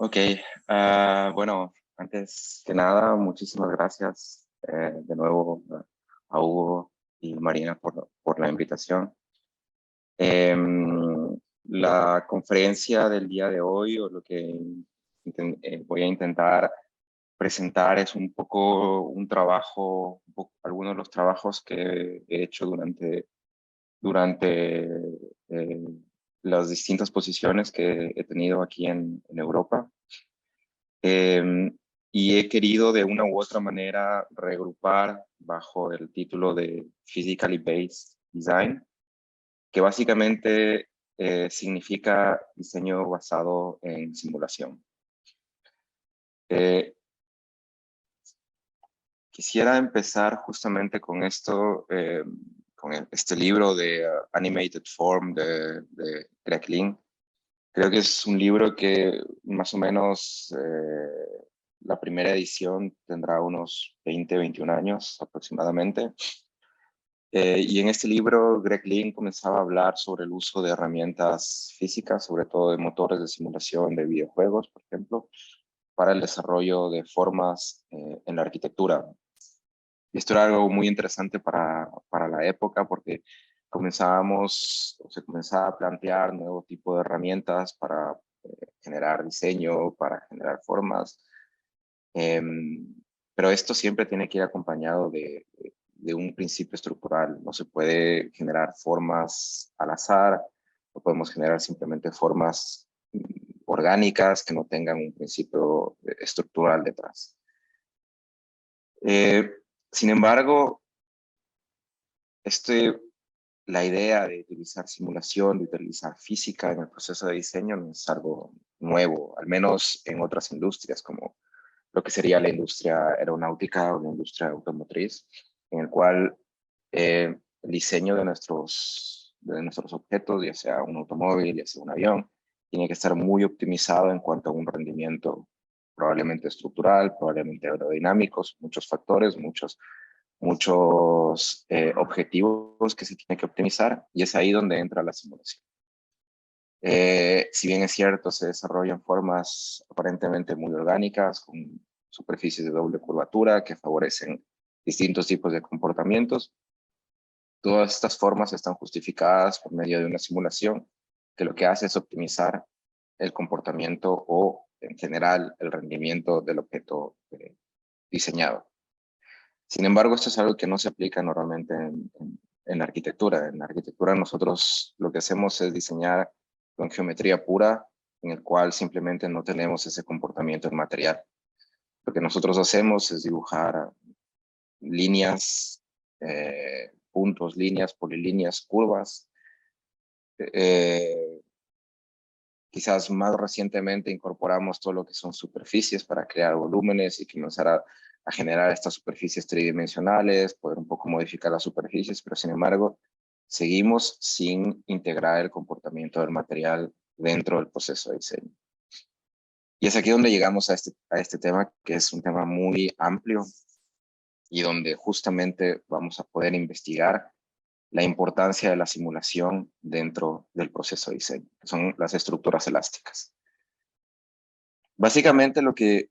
Ok, bueno, antes que nada, muchísimas gracias de nuevo a Hugo y Marina por la invitación. La conferencia del día de hoy, o lo que voy a intentar presentar, es un poco un trabajo, algunos de los trabajos que he hecho durante las distintas posiciones que he tenido aquí en Europa. Y he querido de una u otra manera regrupar bajo el título de Physically Based Design, que básicamente significa diseño basado en simulación. Quisiera empezar justamente con esto, con este libro de Animated Form de Greg Lin. Creo que es un libro que más o menos la primera edición tendrá unos 20, 21 años aproximadamente. Y en este libro Greg Lin comenzaba a hablar sobre el uso de herramientas físicas, sobre todo de motores de simulación de videojuegos, por ejemplo, para el desarrollo de formas en la arquitectura. Y esto era algo muy interesante para la época porque se comenzaba a plantear nuevo tipo de herramientas para generar diseño, para generar formas. Pero esto siempre tiene que ir acompañado de un principio estructural. No se puede generar formas al azar, no podemos generar simplemente formas orgánicas que no tengan un principio estructural detrás. Sin embargo, la idea de utilizar simulación, de utilizar física en el proceso de diseño no es algo nuevo, al menos en otras industrias como lo que sería la industria aeronáutica o la industria automotriz, en el cual el diseño de nuestros objetos, ya sea un automóvil, ya sea un avión, tiene que estar muy optimizado en cuanto a un rendimiento probablemente estructural, probablemente aerodinámicos, muchos factores, muchos objetivos que se tienen que optimizar, y es ahí donde entra la simulación. Si bien es cierto, se desarrollan formas aparentemente muy orgánicas, con superficies de doble curvatura que favorecen distintos tipos de comportamientos. Todas estas formas están justificadas por medio de una simulación que lo que hace es optimizar el comportamiento o, en general, el rendimiento del objeto diseñado. Sin embargo, esto es algo que no se aplica normalmente en la arquitectura. En la arquitectura nosotros lo que hacemos es diseñar con geometría pura, en el cual simplemente no tenemos ese comportamiento en material. Lo que nosotros hacemos es dibujar líneas, puntos, líneas, polilíneas, curvas. Quizás más recientemente incorporamos todo lo que son superficies para crear volúmenes y comenzar a generar estas superficies tridimensionales, poder un poco modificar las superficies, pero sin embargo seguimos sin integrar el comportamiento del material dentro del proceso de diseño. Y es aquí donde llegamos a este tema, que es un tema muy amplio y donde justamente vamos a poder investigar la importancia de la simulación dentro del proceso de diseño, que son las estructuras elásticas. Básicamente a lo que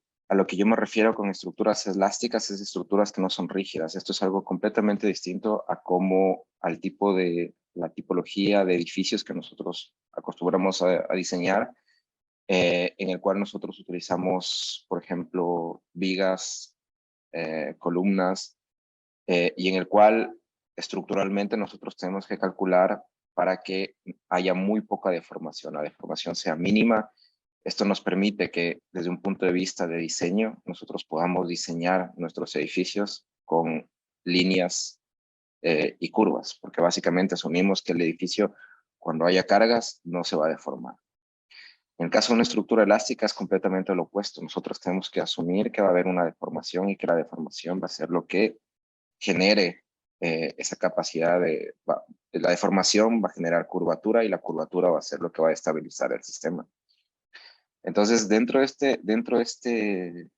yo me refiero con estructuras elásticas es estructuras que no son rígidas. Esto es algo completamente distinto al tipo la tipología de edificios que nosotros acostumbramos a diseñar, en el cual nosotros utilizamos, por ejemplo, vigas, columnas, y en el cual estructuralmente nosotros tenemos que calcular para que haya muy poca deformación, la deformación sea mínima. Esto nos permite que desde un punto de vista de diseño nosotros podamos diseñar nuestros edificios con líneas y curvas, porque básicamente asumimos que el edificio, cuando haya cargas, no se va a deformar. En el caso de una estructura elástica es completamente lo opuesto. Nosotros tenemos que asumir que va a haber una deformación y que la deformación va a ser lo que genere esa capacidad la deformación va a generar curvatura y la curvatura va a ser lo que va a estabilizar el sistema. Entonces, dentro de este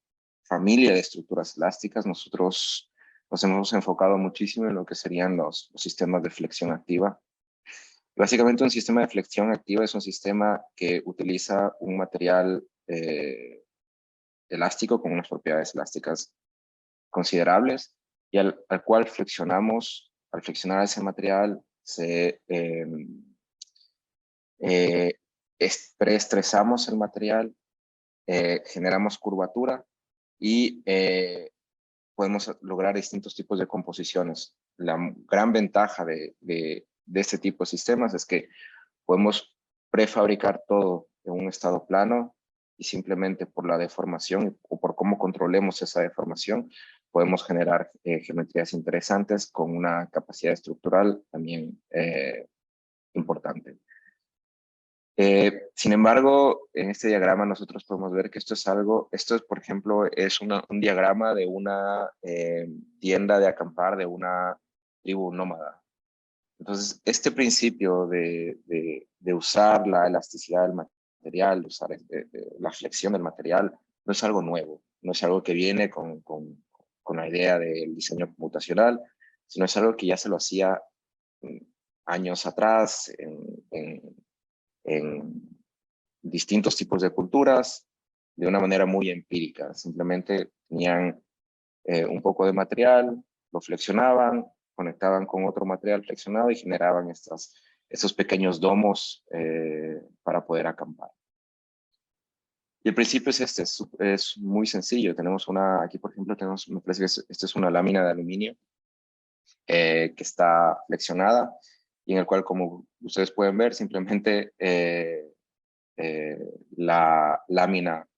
familia de estructuras elásticas, nosotros nos hemos enfocado muchísimo en lo que serían los sistemas de flexión activa. Básicamente, un sistema de flexión activa es un sistema que utiliza un material elástico, con unas propiedades elásticas considerables, y al cual flexionamos. Al flexionar ese material preestresamos el material, generamos curvatura y podemos lograr distintos tipos de composiciones. La gran ventaja de este tipo de sistemas es que podemos prefabricar todo en un estado plano y simplemente por la deformación o por cómo controlemos esa deformación, podemos generar geometrías interesantes con una capacidad estructural también importante. Sin embargo, en este diagrama nosotros podemos ver que esto es, por ejemplo, es un diagrama de una tienda de acampar de una tribu nómada. Entonces, este principio de usar la elasticidad del material, de usar la flexión del material, no es algo nuevo, no es algo que viene con la idea del diseño computacional, sino es algo que ya se lo hacía años atrás en distintos tipos de culturas, de una manera muy empírica. Simplemente tenían un poco de material, lo flexionaban, conectaban con otro material flexionado y generaban estos pequeños domos para poder acampar. Y el principio es este, es muy sencillo. Tenemos aquí por ejemplo, me parece que esta es una lámina de aluminio que está flexionada y en el cual, como ustedes pueden ver, simplemente la lámina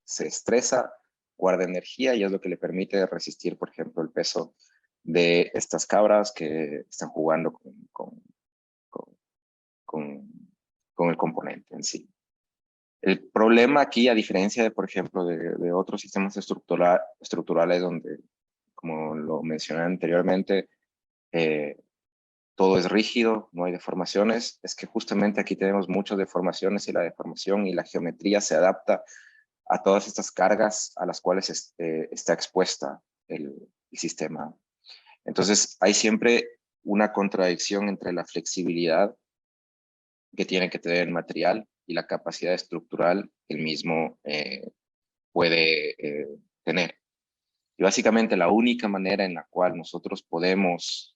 se estresa, guarda energía y es lo que le permite resistir, por ejemplo, el peso de estas cabras que están jugando con el componente en sí. El problema aquí, a diferencia de, por ejemplo, de otros sistemas estructurales donde, como lo mencioné anteriormente, todo es rígido, no hay deformaciones, es que justamente aquí tenemos muchas deformaciones y la deformación y la geometría se adapta a todas estas cargas a las cuales está expuesta el sistema. Entonces, hay siempre una contradicción entre la flexibilidad que tiene que tener el material y la capacidad estructural que el mismo puede tener. Y básicamente la única manera en la cual nosotros podemos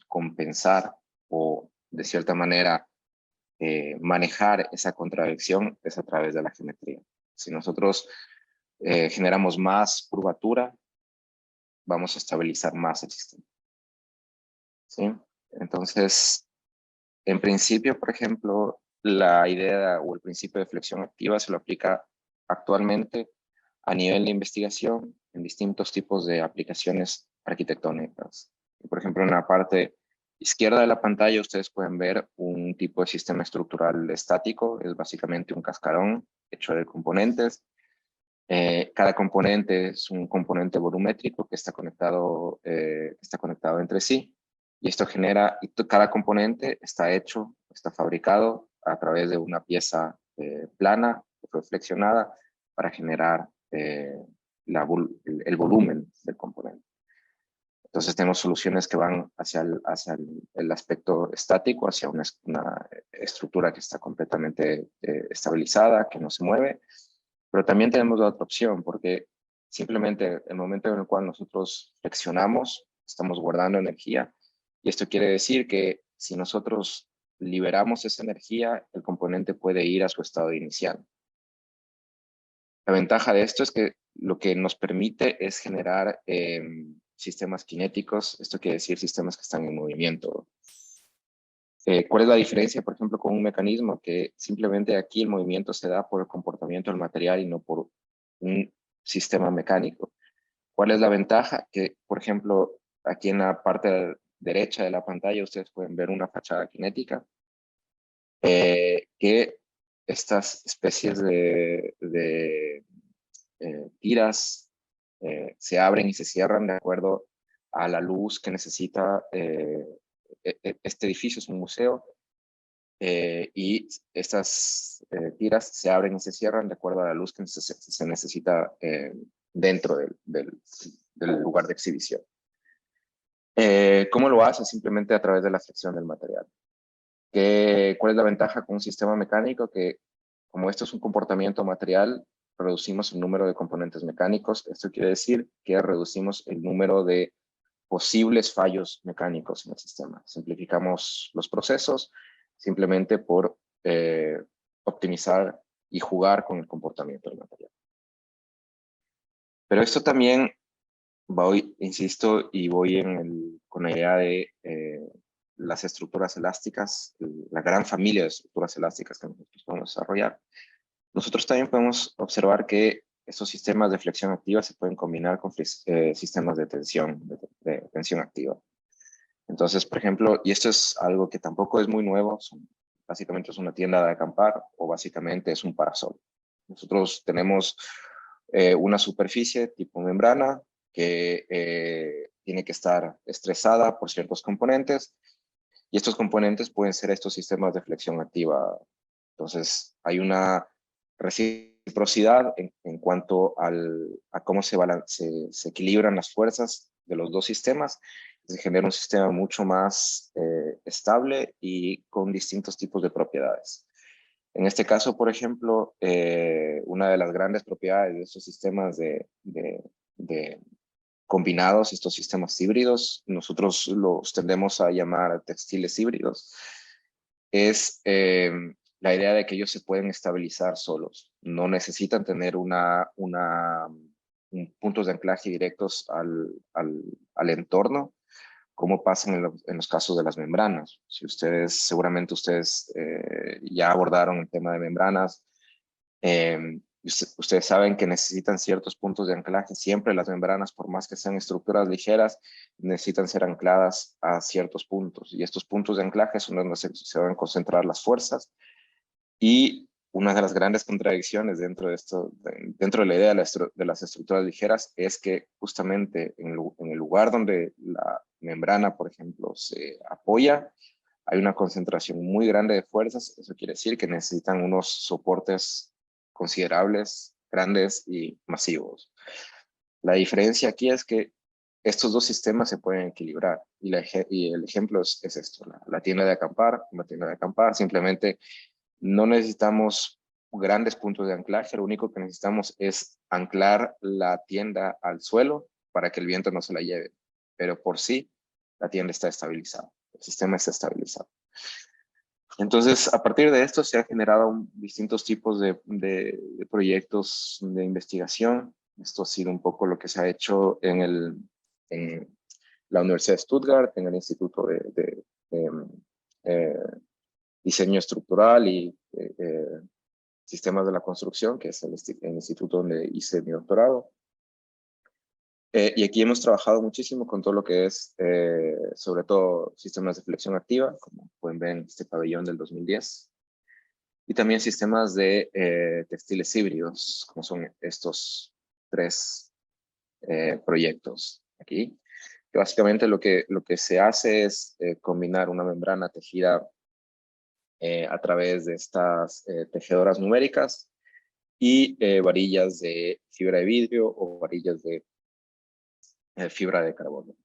compensar o de cierta manera manejar esa contradicción es a través de la geometría. Si nosotros generamos más curvatura, vamos a estabilizar más el sistema. ¿Sí? Entonces, en principio, por ejemplo, la idea o el principio de flexión activa se lo aplica actualmente a nivel de investigación en distintos tipos de aplicaciones arquitectónicas. Por ejemplo, en la parte izquierda de la pantalla ustedes pueden ver un tipo de sistema estructural estático, es básicamente un cascarón hecho de componentes. Cada componente es un componente volumétrico que está conectado entre sí. Y esto genera, cada componente está fabricado a través de una pieza plana que fue flexionada para generar el volumen del componente. Entonces tenemos soluciones que van hacia el aspecto estático, hacia una estructura que está completamente estabilizada, que no se mueve. Pero también tenemos la otra opción, porque simplemente el momento en el cual nosotros flexionamos, estamos guardando energía. Y esto quiere decir que si nosotros liberamos esa energía, el componente puede ir a su estado inicial. La ventaja de esto es que lo que nos permite es generar sistemas cinéticos. Esto quiere decir sistemas que están en movimiento. ¿Cuál es la diferencia, por ejemplo, con un mecanismo? Que simplemente aquí el movimiento se da por el comportamiento del material y no por un sistema mecánico. ¿Cuál es la ventaja? Que, por ejemplo, aquí en la parte derecha de la pantalla ustedes pueden ver una fachada cinética que estas especies de tiras se abren y se cierran de acuerdo a la luz que necesita. Este edificio es un museo y estas tiras se abren y se cierran de acuerdo a la luz que se necesita dentro del lugar de exhibición. ¿Cómo lo hace? Simplemente a través de la flexión del material. ¿Cuál es la ventaja con un sistema mecánico? Que como esto es un comportamiento material, reducimos el número de componentes mecánicos. Esto quiere decir que reducimos el número de posibles fallos mecánicos en el sistema. Simplificamos los procesos simplemente por optimizar y jugar con el comportamiento del material. Pero esto también, voy, insisto, y voy con la idea de las estructuras elásticas, la gran familia de estructuras elásticas que nosotros podemos desarrollar. Nosotros también podemos observar que estos sistemas de flexión activa se pueden combinar con sistemas de tensión activa. Entonces, por ejemplo, y esto es algo que tampoco es muy nuevo, básicamente es una tienda de acampar o básicamente es un parasol. Nosotros tenemos una superficie tipo membrana que tiene que estar estresada por ciertos componentes y estos componentes pueden ser estos sistemas de flexión activa. Entonces, hay una reciprocidad en cuanto a cómo se equilibran las fuerzas de los dos sistemas. Se genera un sistema mucho más estable y con distintos tipos de propiedades. En este caso, por ejemplo, una de las grandes propiedades de estos sistemas de combinados, estos sistemas híbridos, nosotros los tendemos a llamar textiles híbridos, es la idea de que ellos se pueden estabilizar solos. No necesitan tener puntos de anclaje directos al entorno, como pasa en los casos de las membranas. Seguramente ustedes ya abordaron el tema de membranas. Ustedes saben que necesitan ciertos puntos de anclaje. Siempre las membranas, por más que sean estructuras ligeras, necesitan ser ancladas a ciertos puntos. Y estos puntos de anclaje son donde se van a concentrar las fuerzas. Y una de las grandes contradicciones dentro de la idea de las estructuras ligeras es que justamente en el lugar donde la membrana, por ejemplo, se apoya, hay una concentración muy grande de fuerzas. Eso quiere decir que necesitan unos soportes considerables, grandes y masivos. La diferencia aquí es que estos dos sistemas se pueden equilibrar y el ejemplo es esto, la tienda de acampar, una tienda de acampar, simplemente no necesitamos grandes puntos de anclaje, lo único que necesitamos es anclar la tienda al suelo para que el viento no se la lleve, pero por sí la tienda está estabilizada, el sistema está estabilizado. Entonces, a partir de esto se han generado distintos tipos de proyectos de investigación. Esto ha sido un poco lo que se ha hecho en la Universidad de Stuttgart, en el Instituto de Diseño Estructural y Sistemas de la Construcción, que es el instituto donde hice mi doctorado. Y aquí hemos trabajado muchísimo con todo lo que es, sobre todo, sistemas de flexión activa, como pueden ver en este pabellón del 2010. Y también sistemas de textiles híbridos, como son estos tres proyectos aquí. Que básicamente lo que se hace es combinar una membrana tejida a través de estas tejedoras numéricas y varillas de fibra de vidrio o varillas de fibra de carbono.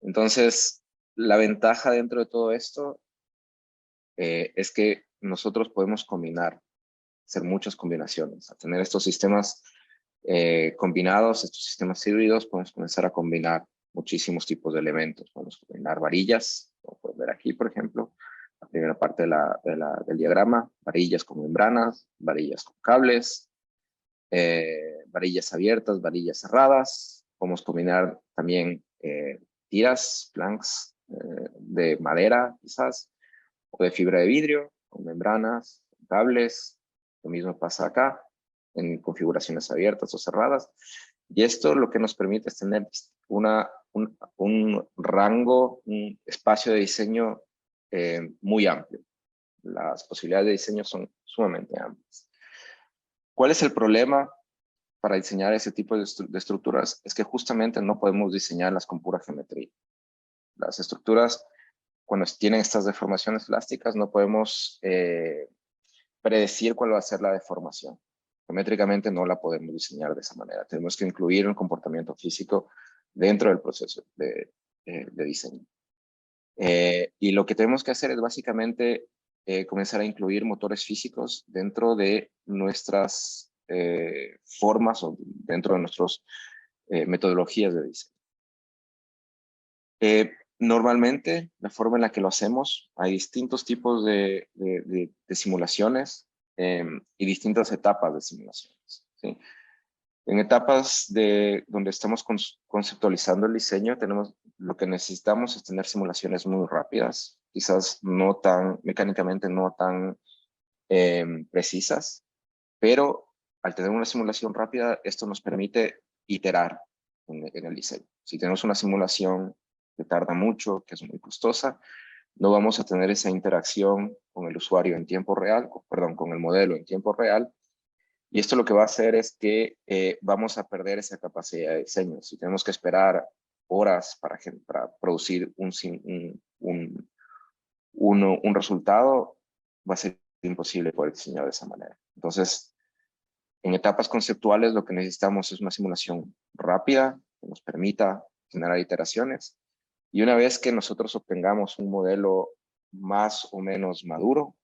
Entonces, la ventaja dentro de todo esto es que nosotros podemos hacer muchas combinaciones. Al tener estos sistemas combinados, estos sistemas híbridos, podemos comenzar a combinar muchísimos tipos de elementos. Podemos combinar varillas, como pueden ver aquí, por ejemplo, la primera parte del diagrama, varillas con membranas, varillas con cables, varillas abiertas, varillas cerradas. Podemos combinar también tiras, planks de madera, quizás, o de fibra de vidrio, con membranas, con cables. Lo mismo pasa acá, en configuraciones abiertas o cerradas. Y esto lo que nos permite es tener un rango, un espacio de diseño muy amplio. Las posibilidades de diseño son sumamente amplias. ¿Cuál es el problema para diseñar ese tipo de estructuras? Es que justamente no podemos diseñarlas con pura geometría. Las estructuras, cuando tienen estas deformaciones elásticas, no podemos predecir cuál va a ser la deformación. Geométricamente no la podemos diseñar de esa manera. Tenemos que incluir un comportamiento físico dentro del proceso de diseño. Y lo que tenemos que hacer es básicamente comenzar a incluir motores físicos dentro de nuestras formas o dentro de nuestras metodologías de diseño. Normalmente, la forma en la que lo hacemos, hay distintos tipos de simulaciones y distintas etapas de simulaciones, ¿sí? En etapas donde estamos conceptualizando el diseño, lo que necesitamos es tener simulaciones muy rápidas, quizás no tan mecánicamente, no tan precisas, pero al tener una simulación rápida, esto nos permite iterar en el diseño. Si tenemos una simulación que tarda mucho, que es muy costosa, no vamos a tener esa interacción con el usuario en tiempo real, perdón, con el modelo en tiempo real, y esto lo que va a hacer es que vamos a perder esa capacidad de diseño. Si tenemos que esperar horas para producir un resultado, va a ser imposible poder diseñar de esa manera. Entonces, en etapas conceptuales lo que necesitamos es una simulación rápida que nos permita generar iteraciones. Y una vez que nosotros obtengamos un modelo más o menos maduro,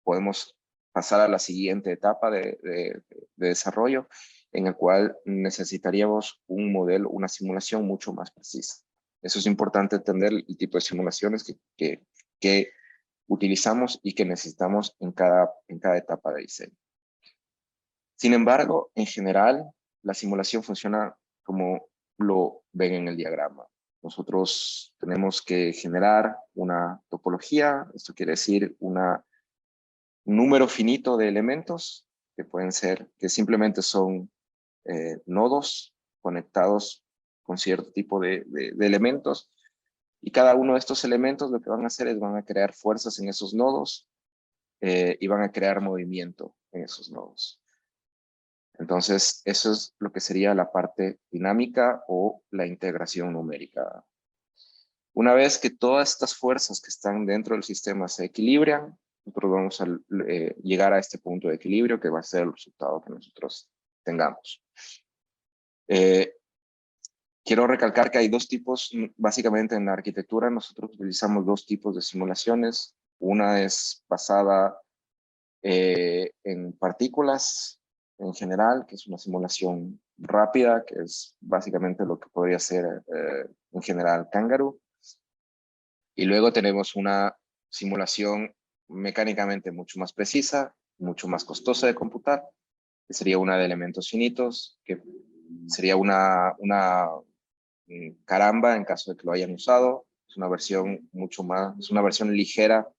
podemos pasar a la siguiente etapa de desarrollo, en el cual necesitaríamos un modelo, una simulación mucho más precisa. Eso es importante entender el tipo de simulaciones que utilizamos y que necesitamos en cada etapa de diseño. Sin embargo, en general, la simulación funciona como lo ven en el diagrama. Nosotros tenemos que generar una topología, esto quiere decir un número finito de elementos que pueden ser, que simplemente son nodos conectados con cierto tipo de elementos, y cada uno de estos elementos lo que van a hacer es van a crear fuerzas en esos nodos y van a crear movimiento en esos nodos. Entonces, eso es lo que sería la parte dinámica o la integración numérica. Una vez que todas estas fuerzas que están dentro del sistema se equilibran, nosotros vamos a llegar a este punto de equilibrio que va a ser el resultado que nosotros tengamos. Quiero recalcar que hay dos tipos, básicamente en la arquitectura nosotros utilizamos dos tipos de simulaciones. Una es basada en partículas en general, que es una simulación rápida, que es básicamente lo que podría ser en general Kangaroo. Y luego tenemos una simulación mecánicamente mucho más precisa, mucho más costosa de computar, que sería una de elementos finitos, que sería una caramba en caso de que lo hayan usado. Es una versión mucho más, es una versión ligera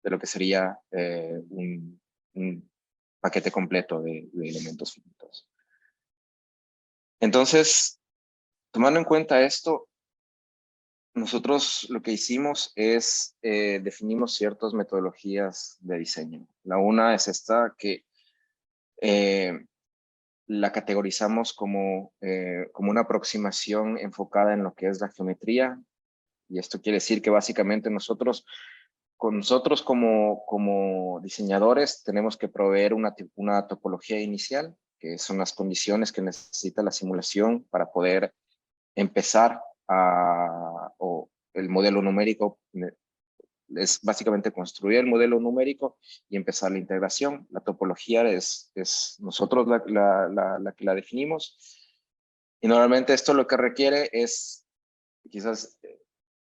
de lo que sería un paquete completo de elementos finitos. Entonces, tomando en cuenta esto, nosotros lo que hicimos es definimos ciertas metodologías de diseño. La una es esta que la categorizamos como una aproximación enfocada en lo que es la geometría. Y esto quiere decir que básicamente nosotros como diseñadores tenemos que proveer una topología inicial, que son las condiciones que necesita la simulación para poder empezar o el modelo numérico es básicamente construir el modelo numérico y empezar la integración. La topología es nosotros la que la definimos, y normalmente esto lo que requiere es quizás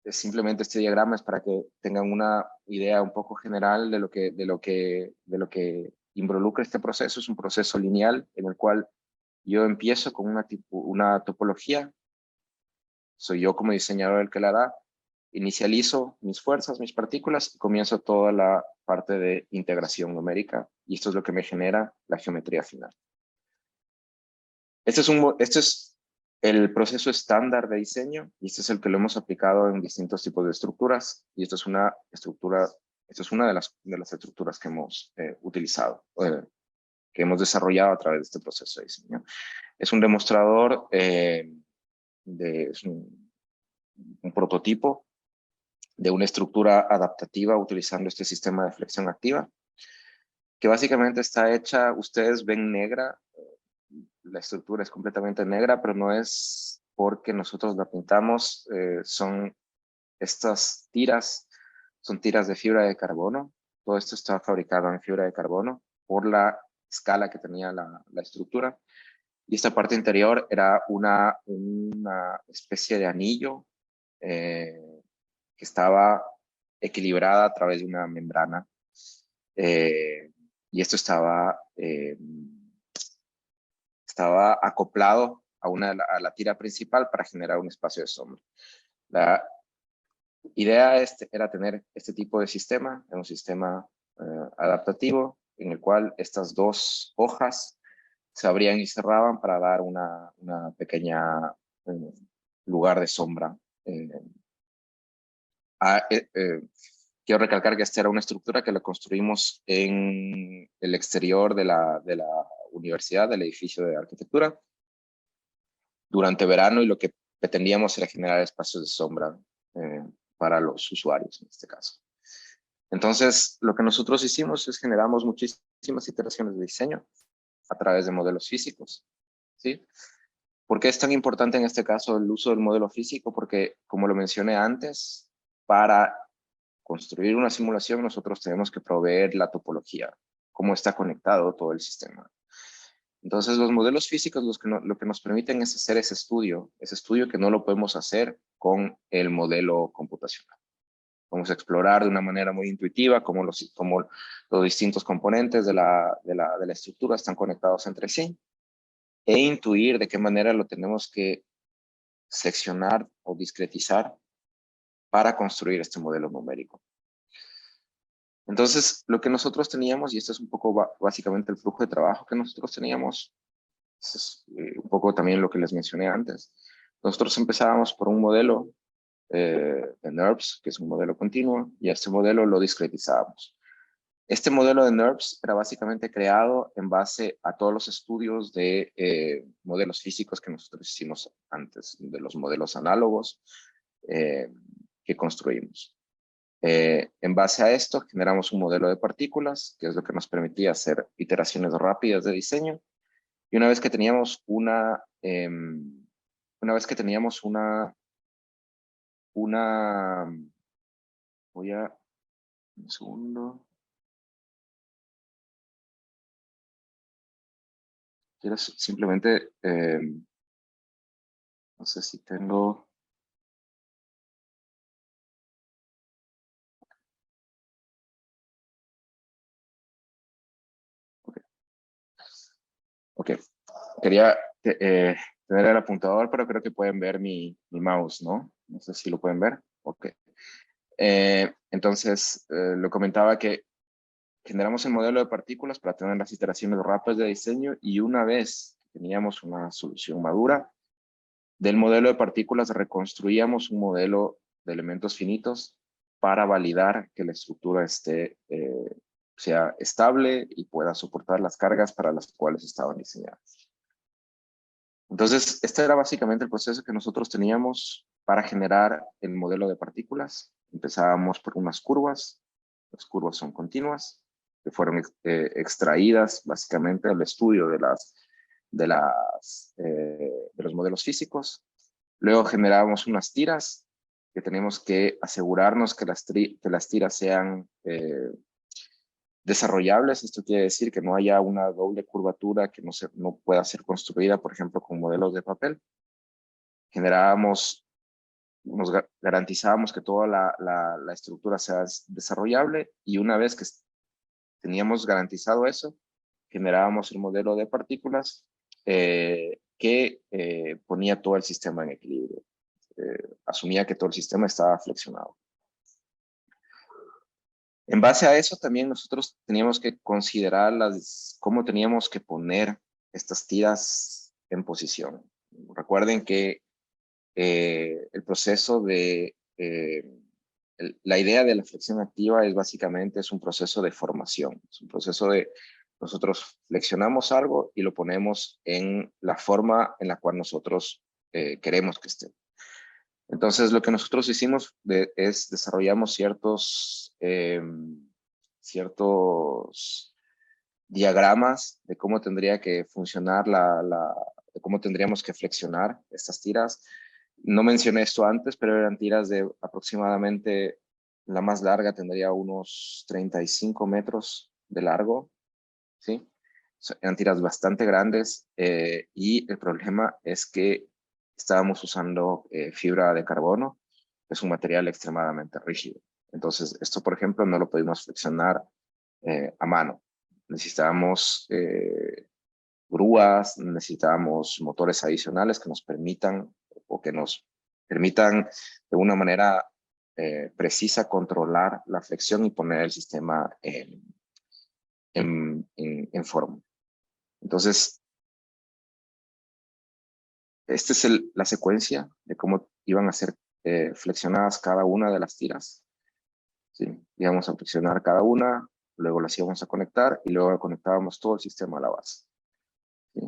simplemente este diagrama es para que tengan una idea un poco general de lo que involucra este proceso. Es un proceso lineal en el cual yo empiezo con una topología, soy yo como diseñador el que la da, inicializo mis fuerzas, mis partículas y comienzo toda la parte de integración numérica, y esto es lo que me genera la geometría final. Este es el proceso estándar de diseño, y este es el que lo hemos aplicado en distintos tipos de estructuras, y esta es una de las estructuras que hemos utilizado, que hemos desarrollado a través de este proceso de diseño. Es un demostrador, es un prototipo de una estructura adaptativa utilizando este sistema de flexión activa, que básicamente está hecha, ustedes ven negra, la estructura es completamente negra, pero no es porque nosotros la pintamos, son estas tiras, son tiras de fibra de carbono, Todo esto está fabricado en fibra de carbono por la escala que tenía la estructura. Y esta parte interior era una especie de anillo que estaba equilibrada a través de una membrana. Y esto estaba acoplado a la tira principal para generar un espacio de sombra. La idea era tener este tipo de sistema, un sistema adaptativo en el cual estas dos hojas se abrían y cerraban para dar una pequeña lugar de sombra. Quiero recalcar que esta era una estructura que la construimos en el exterior de la universidad, del edificio de arquitectura, durante verano, y lo que pretendíamos era generar espacios de sombra para los usuarios en este caso. Entonces, lo que nosotros hicimos es generamos muchísimas iteraciones de diseño a través de modelos físicos, ¿sí? ¿Por qué es tan importante en este caso el uso del modelo físico? Porque, como lo mencioné antes, para construir una simulación nosotros tenemos que proveer la topología, cómo está conectado todo el sistema. Entonces, los modelos físicos lo que nos permiten es hacer ese estudio que no lo podemos hacer con el modelo computacional. Vamos a explorar de una manera muy intuitiva cómo los distintos componentes de la estructura están conectados entre sí, e intuir de qué manera lo tenemos que seccionar o discretizar para construir este modelo numérico. Entonces, lo que nosotros teníamos, y esto es un poco básicamente el flujo de trabajo que nosotros teníamos, es un poco también lo que les mencioné antes. Nosotros empezábamos por un modelo de NURBS, que es un modelo continuo, y este modelo lo discretizábamos. Este modelo de NURBS era básicamente creado en base a todos los estudios de modelos físicos que nosotros hicimos antes, de los modelos análogos que construimos. En base a esto, generamos un modelo de partículas, que es lo que nos permitía hacer iteraciones rápidas de diseño. Y una vez que teníamos voy a, un segundo. Quiero simplemente, no sé si tengo. Ok, quería tener el apuntador, pero creo que pueden ver mi mouse, ¿no? No sé si lo pueden ver. Ok. Entonces, lo comentaba que generamos el modelo de partículas para tener las iteraciones rápidas de diseño, y una vez que teníamos una solución madura, del modelo de partículas reconstruíamos un modelo de elementos finitos para validar que la estructura sea estable y pueda soportar las cargas para las cuales estaban diseñadas. Entonces, este era básicamente el proceso que nosotros teníamos para generar el modelo de partículas. Empezábamos por unas curvas. Las curvas son continuas, que fueron extraídas básicamente del estudio de los modelos físicos. Luego generábamos unas tiras que tenemos que asegurarnos que las tiras sean desarrollables. Esto quiere decir que no haya una doble curvatura que no pueda ser construida, por ejemplo, con modelos de papel. Nos garantizábamos que toda la estructura sea desarrollable, y una vez que teníamos garantizado eso, generábamos el modelo de partículas que ponía todo el sistema en equilibrio. Asumía que todo el sistema estaba flexionado. En base a eso, también nosotros teníamos que considerar cómo teníamos que poner estas tiras en posición. Recuerden que el proceso la idea de la flexión activa es básicamente un proceso de formación. Es un proceso de nosotros flexionamos algo y lo ponemos en la forma en la cual nosotros queremos que esté. Entonces, lo que nosotros hicimos es desarrollamos ciertos diagramas de cómo tendría que funcionar de cómo tendríamos que flexionar estas tiras. No mencioné esto antes, pero eran tiras de aproximadamente la más larga tendría unos 35 metros de largo, ¿sí? Eran tiras bastante grandes y el problema es que estábamos usando fibra de carbono, que es un material extremadamente rígido. Entonces, esto, por ejemplo, no lo pudimos flexionar a mano. Necesitábamos grúas, necesitábamos motores adicionales que nos permitan o que nos permitan de una manera precisa controlar la flexión y poner el sistema en forma. Entonces, esta es la secuencia de cómo iban a ser flexionadas cada una de las tiras. ¿Sí? Íbamos a flexionar cada una, luego las íbamos a conectar y luego conectábamos todo el sistema a la base. ¿Sí?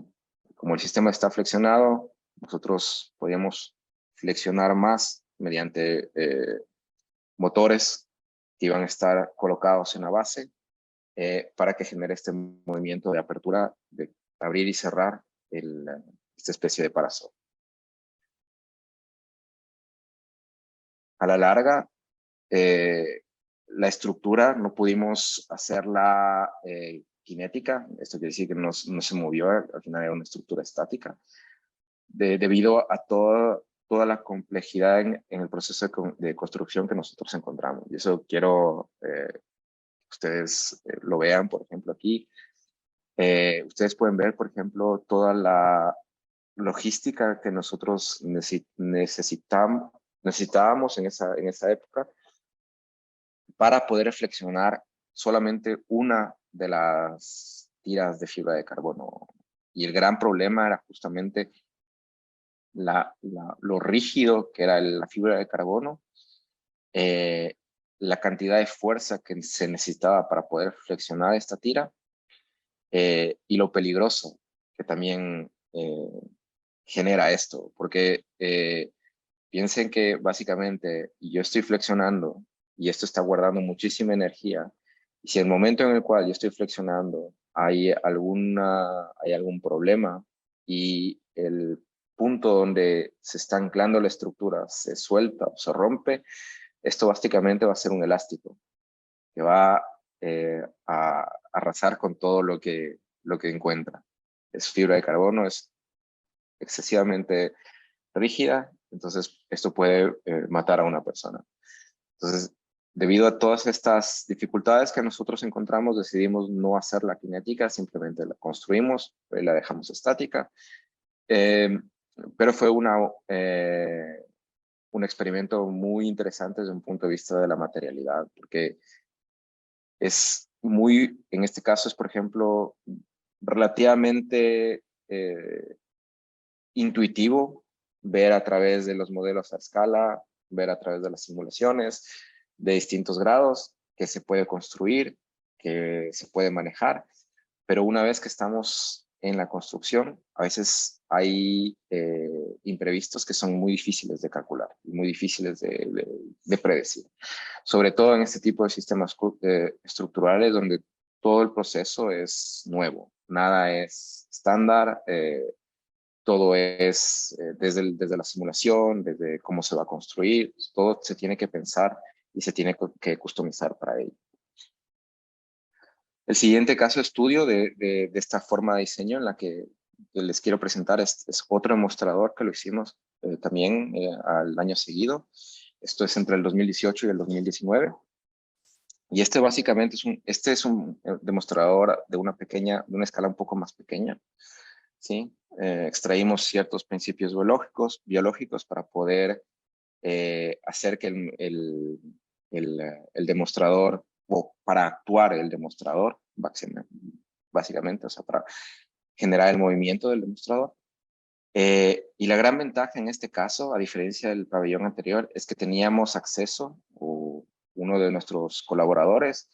Como el sistema está flexionado, nosotros podíamos flexionar más mediante motores que iban a estar colocados en la base para que genere este movimiento de apertura, de abrir y cerrar esta especie de parasol. A la larga, la estructura no pudimos hacerla cinética, esto quiere decir que no se movió, al final era una estructura estática, debido a toda la complejidad en el proceso de construcción que nosotros encontramos. Y eso quiero que ustedes lo vean, por ejemplo, aquí. Ustedes pueden ver, por ejemplo, toda la logística que nosotros necesitábamos en esa época para poder flexionar solamente una de las tiras de fibra de carbono. Y el gran problema era justamente lo rígido que era la fibra de carbono, la cantidad de fuerza que se necesitaba para poder flexionar esta tira y lo peligroso que también genera esto, porque piensen que básicamente yo estoy flexionando y esto está guardando muchísima energía. Y si el momento en el cual yo estoy flexionando hay algún problema y el punto donde se está anclando la estructura se suelta o se rompe, esto básicamente va a ser un elástico que va a arrasar con todo lo que encuentra. Es fibra de carbono, es excesivamente rígida, entonces esto puede matar a una persona. Entonces, debido a todas estas dificultades que nosotros encontramos, decidimos no hacer la cinética, simplemente la construimos y la dejamos estática. Pero fue un experimento muy interesante desde un punto de vista de la materialidad, porque en este caso es, por ejemplo, relativamente intuitivo ver a través de los modelos a escala, ver a través de las simulaciones de distintos grados que se puede construir, que se puede manejar, pero una vez que estamos en la construcción, a veces hay imprevistos que son muy difíciles de calcular y muy difíciles de predecir, sobre todo en este tipo de sistemas estructurales donde todo el proceso es nuevo, nada es estándar, todo es desde la simulación, desde cómo se va a construir, todo se tiene que pensar y se tiene que customizar para ello. El siguiente caso de estudio de esta forma de diseño en la que les quiero presentar es otro demostrador que lo hicimos también al año seguido. Esto es entre el 2018 y el 2019. Y este básicamente es un demostrador de una escala un poco más pequeña. ¿Sí? Extraímos ciertos principios biológicos para poder hacer que el demostrador, o para actuar el demostrador, básicamente, o sea, para generar el movimiento del demostrador. Y la gran ventaja en este caso, a diferencia del pabellón anterior, es que teníamos acceso, o uno de nuestros colaboradores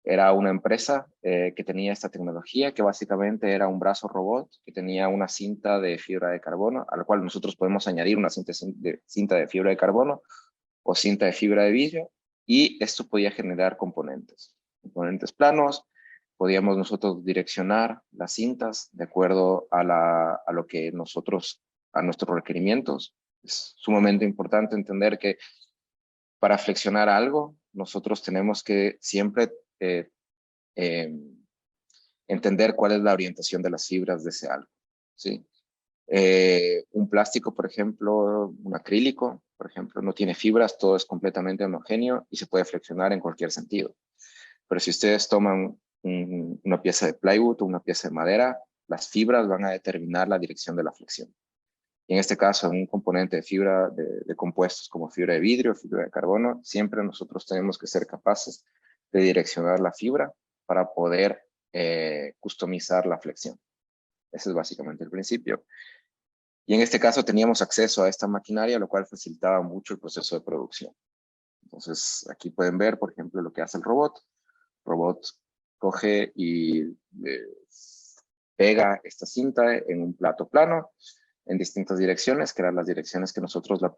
era una empresa que tenía esta tecnología, que básicamente era un brazo robot que tenía una cinta de fibra de carbono, a la cual nosotros podemos añadir una cinta de fibra de carbono o cinta de fibra de vidrio, y esto podía generar componentes planos. Podíamos nosotros direccionar las cintas de acuerdo a lo que a nuestros requerimientos. Es sumamente importante entender que para flexionar algo nosotros tenemos que siempre entender cuál es la orientación de las fibras de ese algo, ¿sí? Un plástico, por ejemplo, un acrílico, por ejemplo, no tiene fibras, todo es completamente homogéneo y se puede flexionar en cualquier sentido. Pero si ustedes toman una pieza de plywood o una pieza de madera, las fibras van a determinar la dirección de la flexión. Y en este caso, en un componente de fibra de compuestos como fibra de vidrio, fibra de carbono, siempre nosotros tenemos que ser capaces de direccionar la fibra para poder customizar la flexión. Ese es básicamente el principio. Y en este caso teníamos acceso a esta maquinaria, lo cual facilitaba mucho el proceso de producción. Entonces, aquí pueden ver, por ejemplo, lo que hace el robot. El robot coge y pega esta cinta en un plato plano en distintas direcciones, que eran las direcciones que nosotros la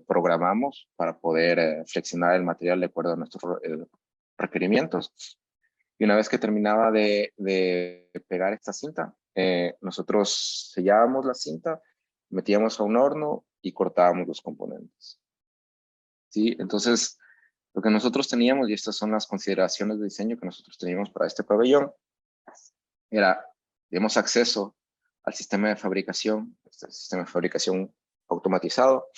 programamos para poder flexionar el material de acuerdo a nuestros requerimientos. Y una vez que terminaba de pegar esta cinta, nosotros sellábamos la cinta, metíamos a un horno y cortábamos los componentes. ¿Sí? Entonces, lo que nosotros teníamos, y estas son las consideraciones de diseño que nosotros teníamos para este pabellón, era, tenemos acceso al sistema de fabricación, este sistema de fabricación automatizado.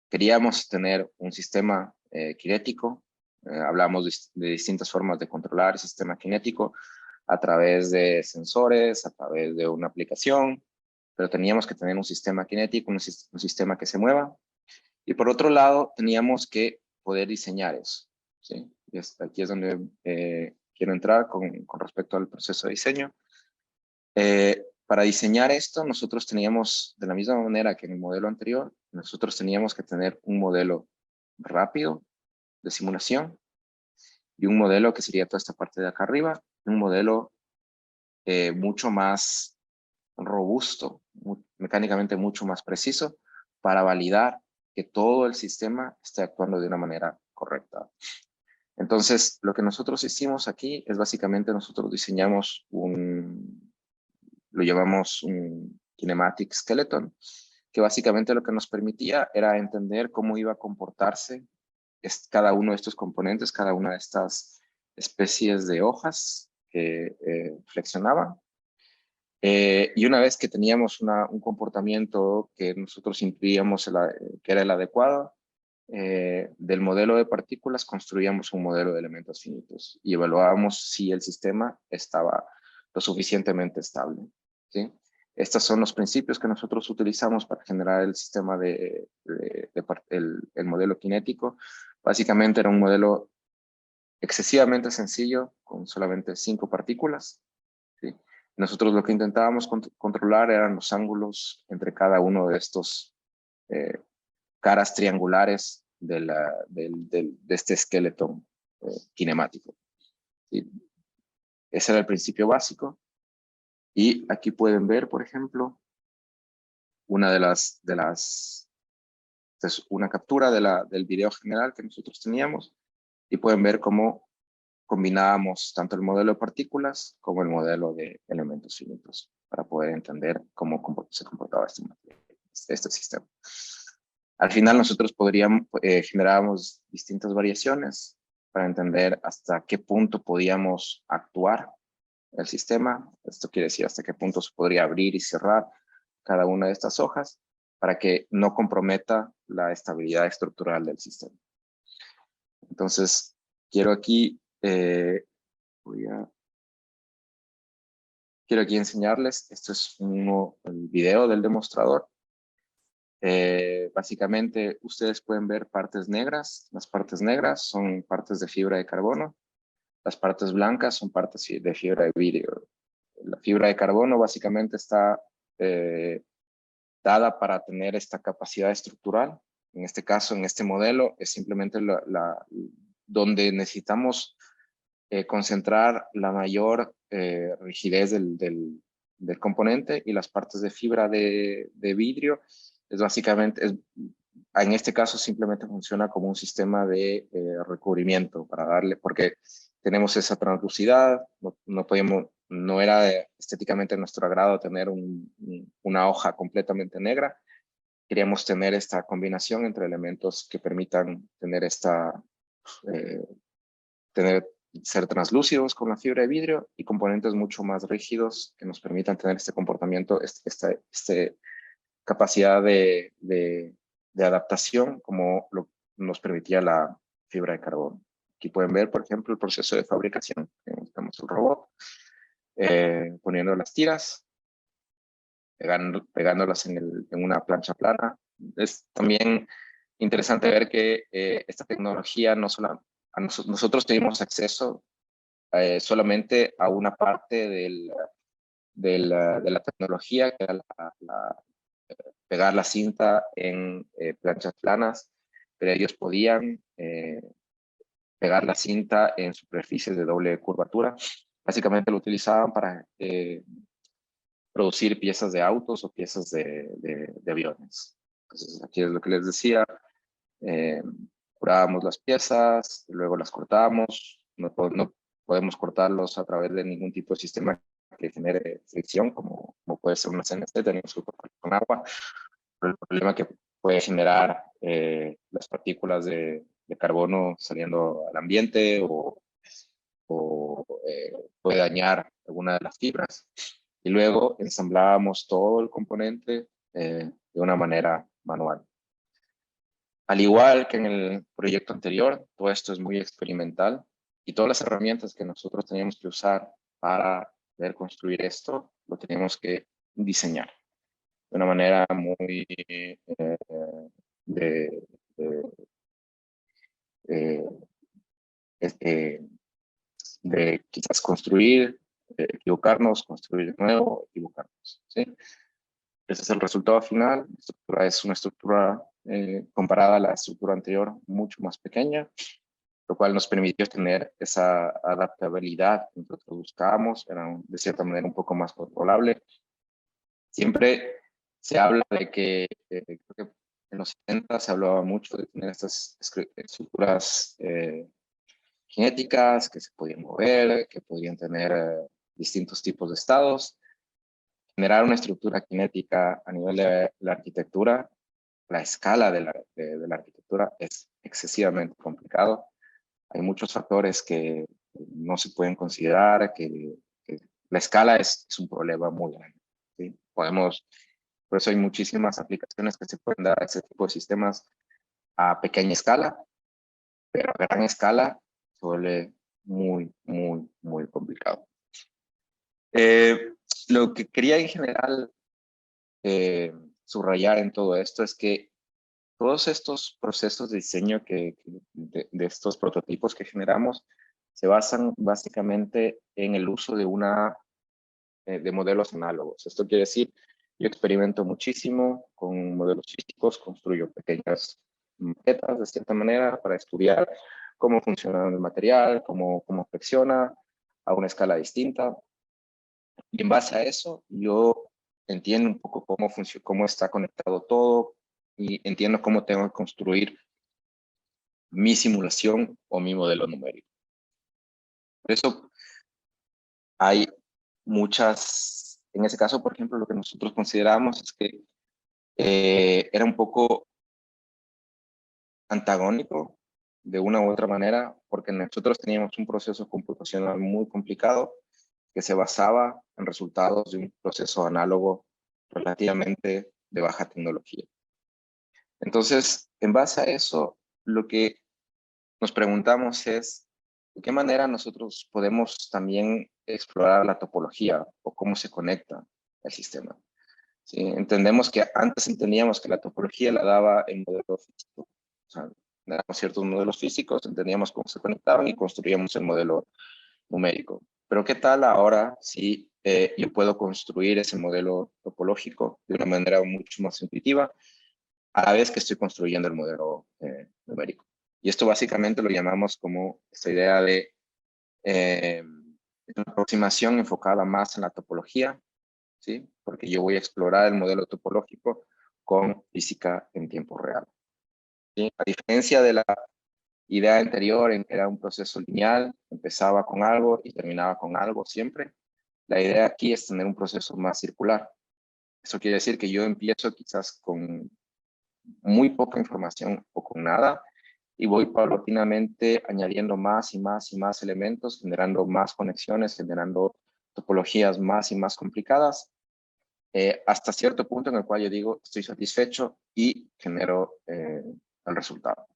Queríamos tener un sistema cinético. Hablamos de distintas formas de controlar el sistema cinético a través de sensores, a través de una aplicación, pero teníamos que tener un sistema cinético, un sistema que se mueva. Y por otro lado, teníamos que poder diseñar eso, ¿sí? Y aquí es donde quiero entrar con respecto al proceso de diseño. Para diseñar esto, nosotros teníamos, de la misma manera que en el modelo anterior, nosotros teníamos que tener un modelo rápido de simulación y un modelo que sería toda esta parte de acá arriba, un modelo mucho más robusto, mecánicamente mucho más preciso, para validar que todo el sistema esté actuando de una manera correcta. Entonces, lo que nosotros hicimos aquí es básicamente nosotros diseñamos lo llamamos un kinematic skeleton, que básicamente lo que nos permitía era entender cómo iba a comportarse cada uno de estos componentes, cada una de estas especies de hojas que flexionaban. Y una vez que teníamos un comportamiento que nosotros intuíamos que era el adecuado, del modelo de partículas construíamos un modelo de elementos finitos y evaluábamos si el sistema estaba lo suficientemente estable, ¿sí? Estos son los principios que nosotros utilizamos para generar el sistema el modelo cinético. Básicamente era un modelo excesivamente sencillo con solamente 5 partículas, ¿sí? Nosotros lo que intentábamos controlar eran los ángulos entre cada uno de estos caras triangulares de este esqueleto cinemático. ¿Sí? Ese era el principio básico. Y aquí pueden ver, por ejemplo, una una captura del video general que nosotros teníamos, y pueden ver cómo combinábamos tanto el modelo de partículas como el modelo de elementos finitos para poder entender cómo se comportaba este sistema. Al final nosotros generábamos distintas variaciones para entender hasta qué punto podíamos actuar el sistema. Esto quiere decir hasta qué punto se podría abrir y cerrar cada una de estas hojas para que no comprometa la estabilidad estructural del sistema. Entonces, quiero aquí enseñarles, esto es el video del demostrador. Básicamente, ustedes pueden ver partes negras. Las partes negras son partes de fibra de carbono. Las partes blancas son partes de fibra de vidrio. La fibra de carbono básicamente está dada para tener esta capacidad estructural. En este caso, en este modelo, es simplemente donde necesitamos concentrar la mayor rigidez del componente, y las partes de fibra de vidrio es básicamente, en este caso simplemente funciona como un sistema de recubrimiento para darle, porque tenemos esa translucidad, no era estéticamente nuestro agrado tener una hoja completamente negra. Queríamos tener esta combinación entre elementos que permitan tener esta ser translúcidos con la fibra de vidrio y componentes mucho más rígidos que nos permitan tener este comportamiento, esta capacidad de adaptación como nos permitía la fibra de carbono. Aquí pueden ver, por ejemplo, el proceso de fabricación. Tenemos el robot poniendo las tiras, pegándolas en una plancha plana. Es también interesante ver que esta tecnología no solo nosotros tenemos acceso solamente a una parte de la tecnología, que era pegar la cinta en planchas planas, pero ellos podían pegar la cinta en superficies de doble curvatura. Básicamente lo utilizaban para producir piezas de autos o piezas de aviones. Entonces, aquí es lo que les decía. Curábamos las piezas, luego las cortábamos. No podemos cortarlos a través de ningún tipo de sistema que genere fricción, como puede ser una CNC, tenemos que cortar con agua. Pero el problema que puede generar las partículas de carbono saliendo al ambiente o puede dañar alguna de las fibras. Y luego ensamblábamos todo el componente de una manera manual. Al igual que en el proyecto anterior, todo esto es muy experimental y todas las herramientas que nosotros teníamos que usar para poder construir esto, lo teníamos que diseñar de una manera muy de, de, eh, este, de quizás construir, equivocarnos, construir de nuevo, equivocarnos, ¿sí? Ese es el resultado final. La estructura es una estructura comparada a la estructura anterior, mucho más pequeña, lo cual nos permitió tener esa adaptabilidad que nosotros buscábamos, era de cierta manera un poco más controlable. Siempre se habla de que, creo que en los 70 se hablaba mucho de tener estas estructuras cinéticas que se podían mover, que podían tener distintos tipos de estados. Generar una estructura cinética a nivel de la arquitectura, la escala de la arquitectura es excesivamente complicado. Hay muchos factores que no se pueden considerar, que la escala es un problema muy grande, ¿sí? Por eso hay muchísimas aplicaciones que se pueden dar a ese tipo de sistemas a pequeña escala, pero a gran escala se vuelve muy, muy, muy complicado. Lo que quería en general subrayar en todo esto es que todos estos procesos de diseño de estos prototipos que generamos se basan básicamente en el uso de modelos análogos. Esto quiere decir, yo experimento muchísimo con modelos físicos, construyo pequeñas maquetas de cierta manera para estudiar cómo funciona el material, cómo flexiona a una escala distinta. Y en base a eso, yo entiendo un poco cómo está conectado todo y entiendo cómo tengo que construir mi simulación o mi modelo numérico. Por eso hay en ese caso, por ejemplo, lo que nosotros consideramos es que era un poco antagónico de una u otra manera, porque nosotros teníamos un proceso computacional muy complicado que se basaba en resultados de un proceso análogo relativamente de baja tecnología. Entonces, en base a eso, lo que nos preguntamos es, ¿de qué manera nosotros podemos también explorar la topología o cómo se conecta el sistema? ¿Sí? Entendemos que antes entendíamos que la topología la daba el modelo físico. O sea, dábamos ciertos modelos físicos, entendíamos cómo se conectaban y construíamos el modelo numérico. Pero ¿qué tal ahora si yo puedo construir ese modelo topológico de una manera mucho más intuitiva a la vez que estoy construyendo el modelo numérico? Y esto básicamente lo llamamos como esta idea de una aproximación enfocada más en la topología, ¿sí? Porque yo voy a explorar el modelo topológico con física en tiempo real, ¿sí? A diferencia de la idea anterior en que era un proceso lineal, empezaba con algo y terminaba con algo siempre, la idea aquí es tener un proceso más circular. Eso quiere decir que yo empiezo quizás con muy poca información o con nada y voy paulatinamente añadiendo más y más y más elementos, generando más conexiones, generando topologías más y más complicadas, hasta cierto punto en el cual yo digo estoy satisfecho y genero el resultado.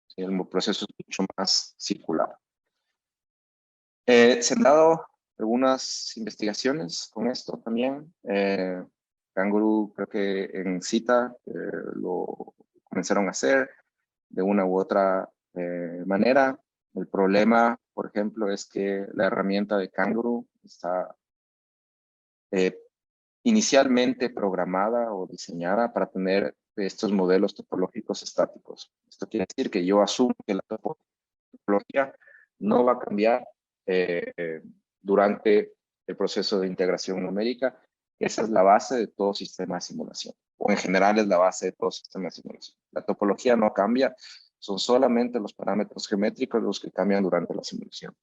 ¿Sí? El proceso es mucho más circular. Se han dado algunas investigaciones con esto también. Kangaroo, creo que en cita lo comenzaron a hacer de una u otra manera. El problema, por ejemplo, es que la herramienta de Kangaroo está inicialmente programada o diseñada para tener estos modelos topológicos estáticos. Esto quiere decir que yo asumo que la topología no va a cambiar durante el proceso de integración numérica. Esa es la base de todo sistema de simulación, o en general es la base de todo sistema de simulación. La topología no cambia, son solamente los parámetros geométricos los que cambian durante la simulación.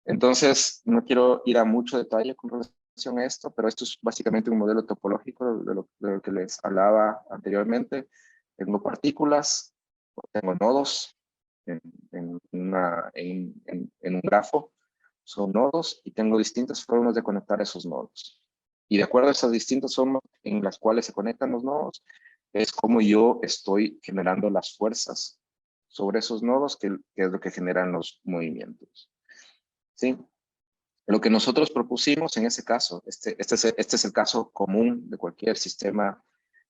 Entonces, no quiero ir a mucho detalle con relación a esto, pero esto es básicamente un modelo topológico de lo que les hablaba anteriormente. Tengo partículas, tengo nodos en un grafo, son nodos y tengo distintas formas de conectar esos nodos. Y de acuerdo a esas distintas formas en las cuales se conectan los nodos, es como yo estoy generando las fuerzas sobre esos nodos, que es lo que generan los movimientos. ¿Sí? Lo que nosotros propusimos en ese caso, este es el caso común de cualquier sistema,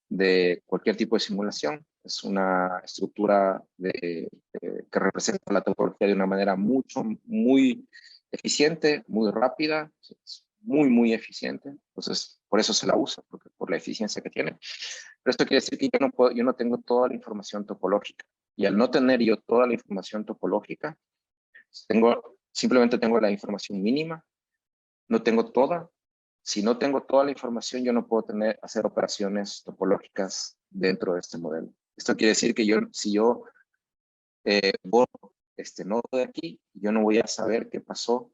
de cualquier tipo de simulación. Es una estructura que representa la topología de una manera muy eficiente, muy rápida, es muy eficiente. Entonces, por eso se la usa, porque, por la eficiencia que tiene. Pero esto quiere decir que yo no tengo toda la información topológica. Y al no tener yo toda la información topológica, simplemente tengo la información mínima, no tengo toda. Si no tengo toda la información, yo no puedo hacer operaciones topológicas dentro de este modelo. Esto quiere decir que si yo borro este nodo de aquí, yo no voy a saber qué pasó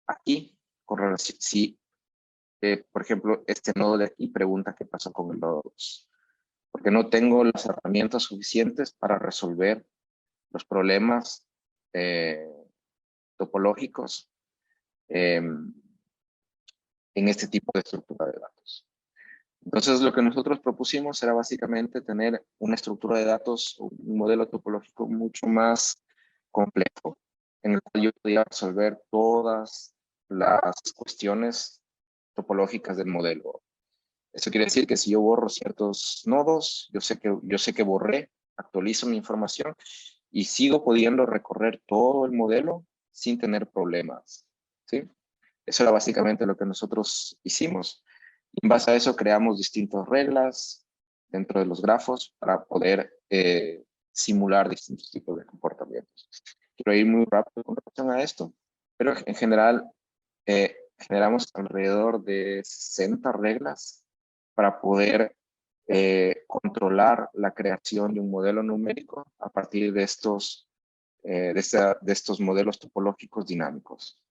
aquí con relación, si, por ejemplo, este nodo de aquí pregunta qué pasó con el nodo 2, porque no tengo las herramientas suficientes para resolver los problemas eh, topológicos en este tipo de estructura de datos. Entonces, lo que nosotros propusimos era básicamente tener una estructura de datos, un modelo topológico mucho más complejo, en el cual yo podía resolver todas las cuestiones topológicas del modelo. Eso quiere decir que si yo borro ciertos nodos, yo sé que borré, actualizo mi información y sigo pudiendo recorrer todo el modelo sin tener problemas, ¿sí? Eso era básicamente lo que nosotros hicimos. Y en base a eso creamos distintas reglas dentro de los grafos para poder simular distintos tipos de comportamientos. Quiero ir muy rápido con relación a esto, pero en general generamos alrededor de 60 reglas para poder controlar la creación de un modelo numérico a partir de estos modelos topológicos dinámicos,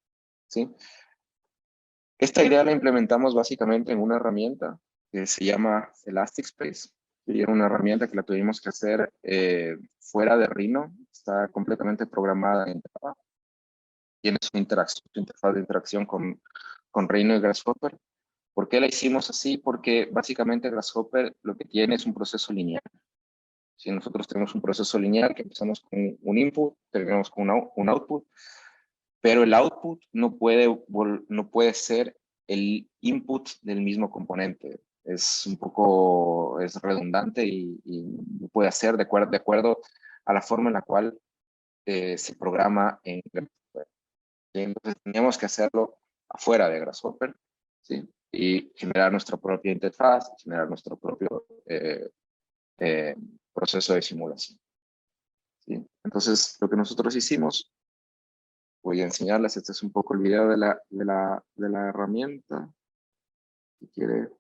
¿sí? Esta idea la implementamos básicamente en una herramienta que se llama Elastic Space. Y era una herramienta que la tuvimos que hacer fuera de Rhino. Está completamente programada en Java. Tiene su interfaz de interacción con Rhino y Grasshopper. ¿Por qué la hicimos así? Porque básicamente Grasshopper lo que tiene es un proceso lineal. Si nosotros tenemos un proceso lineal que empezamos con un input, terminamos con un output, pero el output no puede ser el input del mismo componente. Es un poco, es redundante y no puede hacer de acuerdo a la forma en la cual se programa en Grasshopper. Entonces teníamos que hacerlo afuera de Grasshopper, ¿sí? Y generar nuestra propia interfaz, generar nuestro propio eh, proceso de simulación, ¿sí? Entonces lo que nosotros hicimos, voy a enseñarles, este es un poco el video de la herramienta. Si quiere,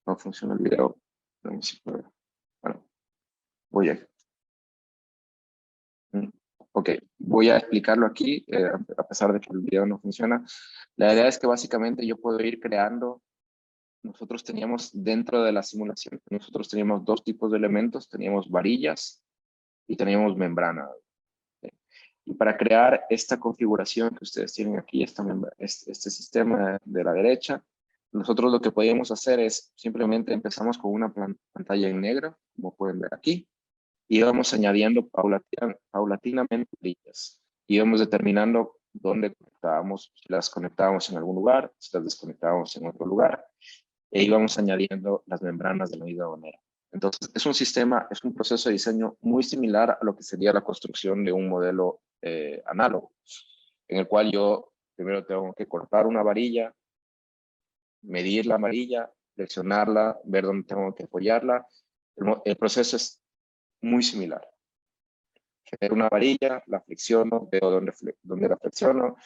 no funciona el video. Vamos si puede. Bueno, voy a, mm, ok, voy a explicarlo aquí, a pesar de que el video no funciona. La idea es que básicamente yo puedo ir creando nosotros teníamos dentro de la simulación, nosotros teníamos dos tipos de elementos, teníamos varillas y teníamos membrana. Y para crear esta configuración que ustedes tienen aquí, este sistema de la derecha, nosotros lo que podíamos hacer es simplemente empezamos con una pantalla en negro, como pueden ver aquí, y íbamos añadiendo paulatinamente varillas. Íbamos determinando dónde conectábamos, si las conectábamos en algún lugar, si las desconectábamos en otro lugar, e íbamos añadiendo las membranas de la misma manera. Entonces, es un sistema, es un proceso de diseño muy similar a lo que sería la construcción de un modelo análogo, en el cual yo primero tengo que cortar una varilla, medir la varilla, flexionarla, ver dónde tengo que apoyarla. El proceso es muy similar. Genero una varilla, la flexiono, veo dónde la flexiono,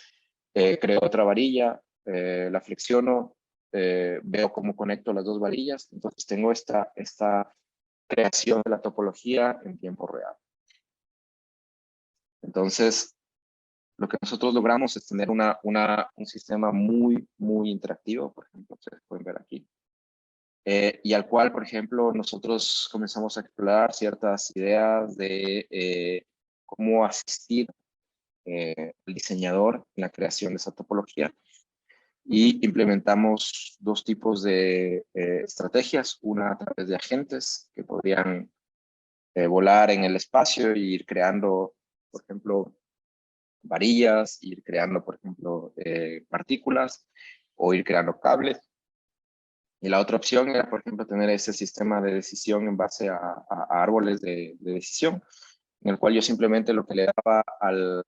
creo otra varilla, la flexiono, veo cómo conecto las dos varillas. Entonces tengo esta creación de la topología en tiempo real. Entonces, lo que nosotros logramos es tener un sistema muy, muy interactivo, por ejemplo, ustedes pueden ver aquí, y al cual, por ejemplo, nosotros comenzamos a explorar ciertas ideas de cómo asistir al diseñador en la creación de esa topología. Y implementamos dos tipos de estrategias, una a través de agentes que podrían volar en el espacio e ir creando, por ejemplo, varillas, ir creando, por ejemplo, partículas o ir creando cables. Y la otra opción era, por ejemplo, tener ese sistema de decisión en base a árboles de decisión, en el cual yo simplemente lo que le daba al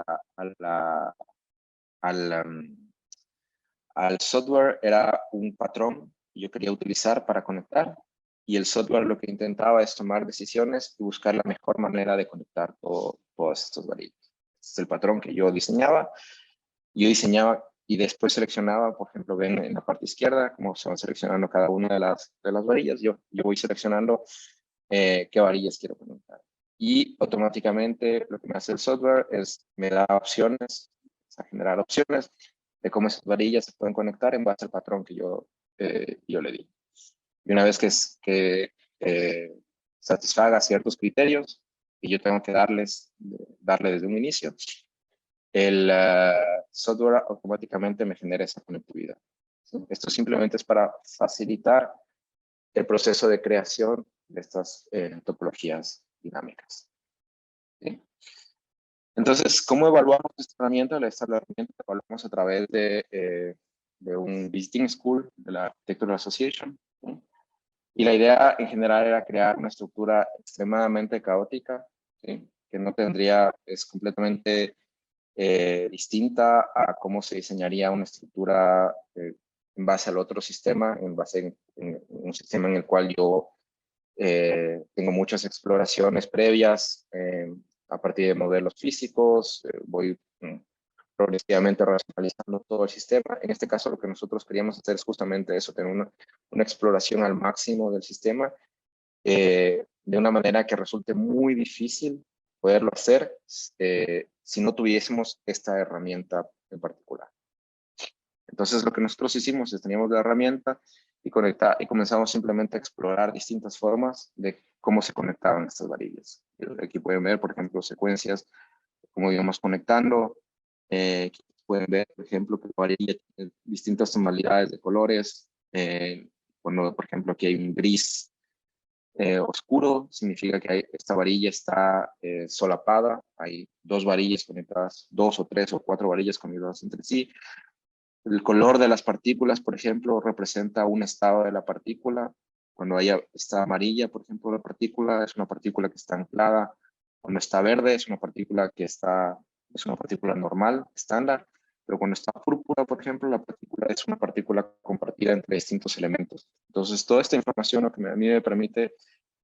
software era un patrón que yo quería utilizar para conectar, y el software lo que intentaba es tomar decisiones y buscar la mejor manera de conectar todos estos varillas. Este es el patrón que yo diseñaba y después seleccionaba, por ejemplo, ven en la parte izquierda cómo se van seleccionando cada una de las varillas. Yo voy seleccionando qué varillas quiero conectar. Y automáticamente lo que me hace el software es me da opciones, a generar opciones de cómo esas varillas se pueden conectar en base al patrón que yo le di. Y una vez que satisfaga ciertos criterios que yo tengo que darle desde un inicio, el software automáticamente me genera esa conectividad. ¿Sí? Esto simplemente es para facilitar el proceso de creación de estas topologías dinámicas. ¿Sí? Entonces, ¿cómo evaluamos esta herramienta? Esta herramienta la evaluamos a través de un Visiting School de la Architectural Association. ¿Sí? Y la idea en general era crear una estructura extremadamente caótica, ¿sí? Que no tendría, es completamente distinta a cómo se diseñaría una estructura en base al otro sistema, en base en un sistema en el cual yo tengo muchas exploraciones previas a partir de modelos físicos, voy progresivamente racionalizando todo el sistema. En este caso, lo que nosotros queríamos hacer es justamente eso, tener una exploración al máximo del sistema, de una manera que resulte muy difícil poderlo hacer si no tuviésemos esta herramienta en particular. Entonces, lo que nosotros hicimos es teníamos la herramienta y comenzamos simplemente a explorar distintas formas de cómo se conectaban estas varillas. Aquí pueden ver, por ejemplo, secuencias, cómo íbamos conectando. Pueden ver, por ejemplo, que la varilla tiene distintas tonalidades de colores. Cuando, por ejemplo, aquí hay un gris oscuro, significa que esta varilla está solapada. Hay dos varillas conectadas, dos o tres o cuatro varillas conectadas entre sí. El color de las partículas, por ejemplo, representa un estado de la partícula. Cuando está amarilla, por ejemplo, la partícula es una partícula que está anclada. Cuando está verde es una partícula es una partícula normal, estándar. Pero cuando está púrpura, por ejemplo, la partícula es una partícula compartida entre distintos elementos. Entonces, toda esta información lo que a mí me permite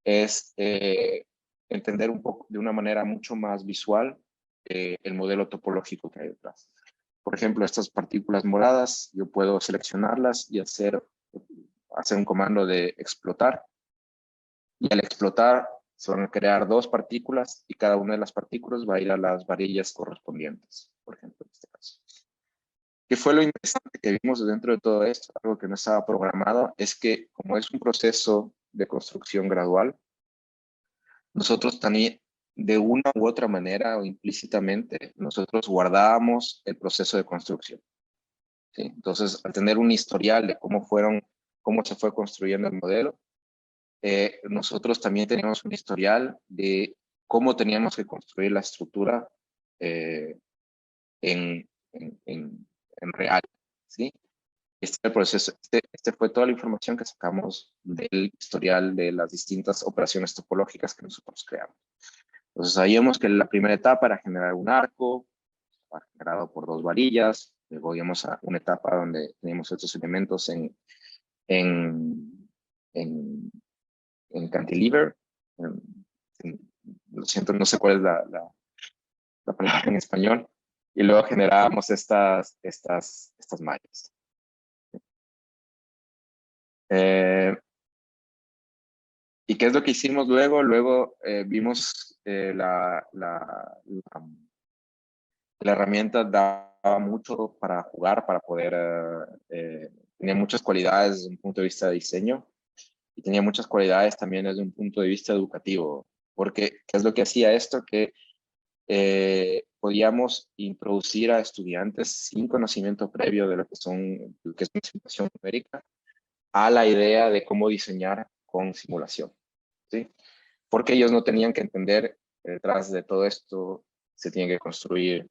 es entender un poco de una manera mucho más visual el modelo topológico que hay detrás. Por ejemplo, estas partículas moradas, yo puedo seleccionarlas y hacer un comando de explotar. Y al explotar, se van a crear dos partículas y cada una de las partículas va a ir a las varillas correspondientes, por ejemplo, en este caso. ¿Qué fue lo interesante que vimos dentro de todo esto? Algo que no estaba programado es que como es un proceso de construcción gradual, nosotros también de una u otra manera o implícitamente, nosotros guardábamos el proceso de construcción. ¿Sí? Entonces, al tener un historial de cómo se fue construyendo el modelo, nosotros también teníamos un historial de cómo teníamos que construir la estructura eh, en, en real, ¿sí? Este proceso, este fue toda la información que sacamos del historial de las distintas operaciones topológicas que nosotros creamos. Entonces, sabíamos que la primera etapa era generar un arco, generado por dos varillas. Luego íbamos a una etapa donde teníamos estos elementos en, en, en cantilever. Lo siento, no sé cuál es la palabra en español. Y luego generábamos estas mallas. Eh, ¿Y qué es lo que hicimos luego? Luego vimos la herramienta daba mucho para jugar, para poder, tenía muchas cualidades desde un punto de vista de diseño y tenía muchas cualidades también desde un punto de vista educativo, porque ¿qué es lo que hacía esto? Que podíamos introducir a estudiantes sin conocimiento previo de lo que es una simulación numérica a la idea de cómo diseñar con simulación, ¿sí? Porque ellos no tenían que entender detrás de todo esto, se tiene que construir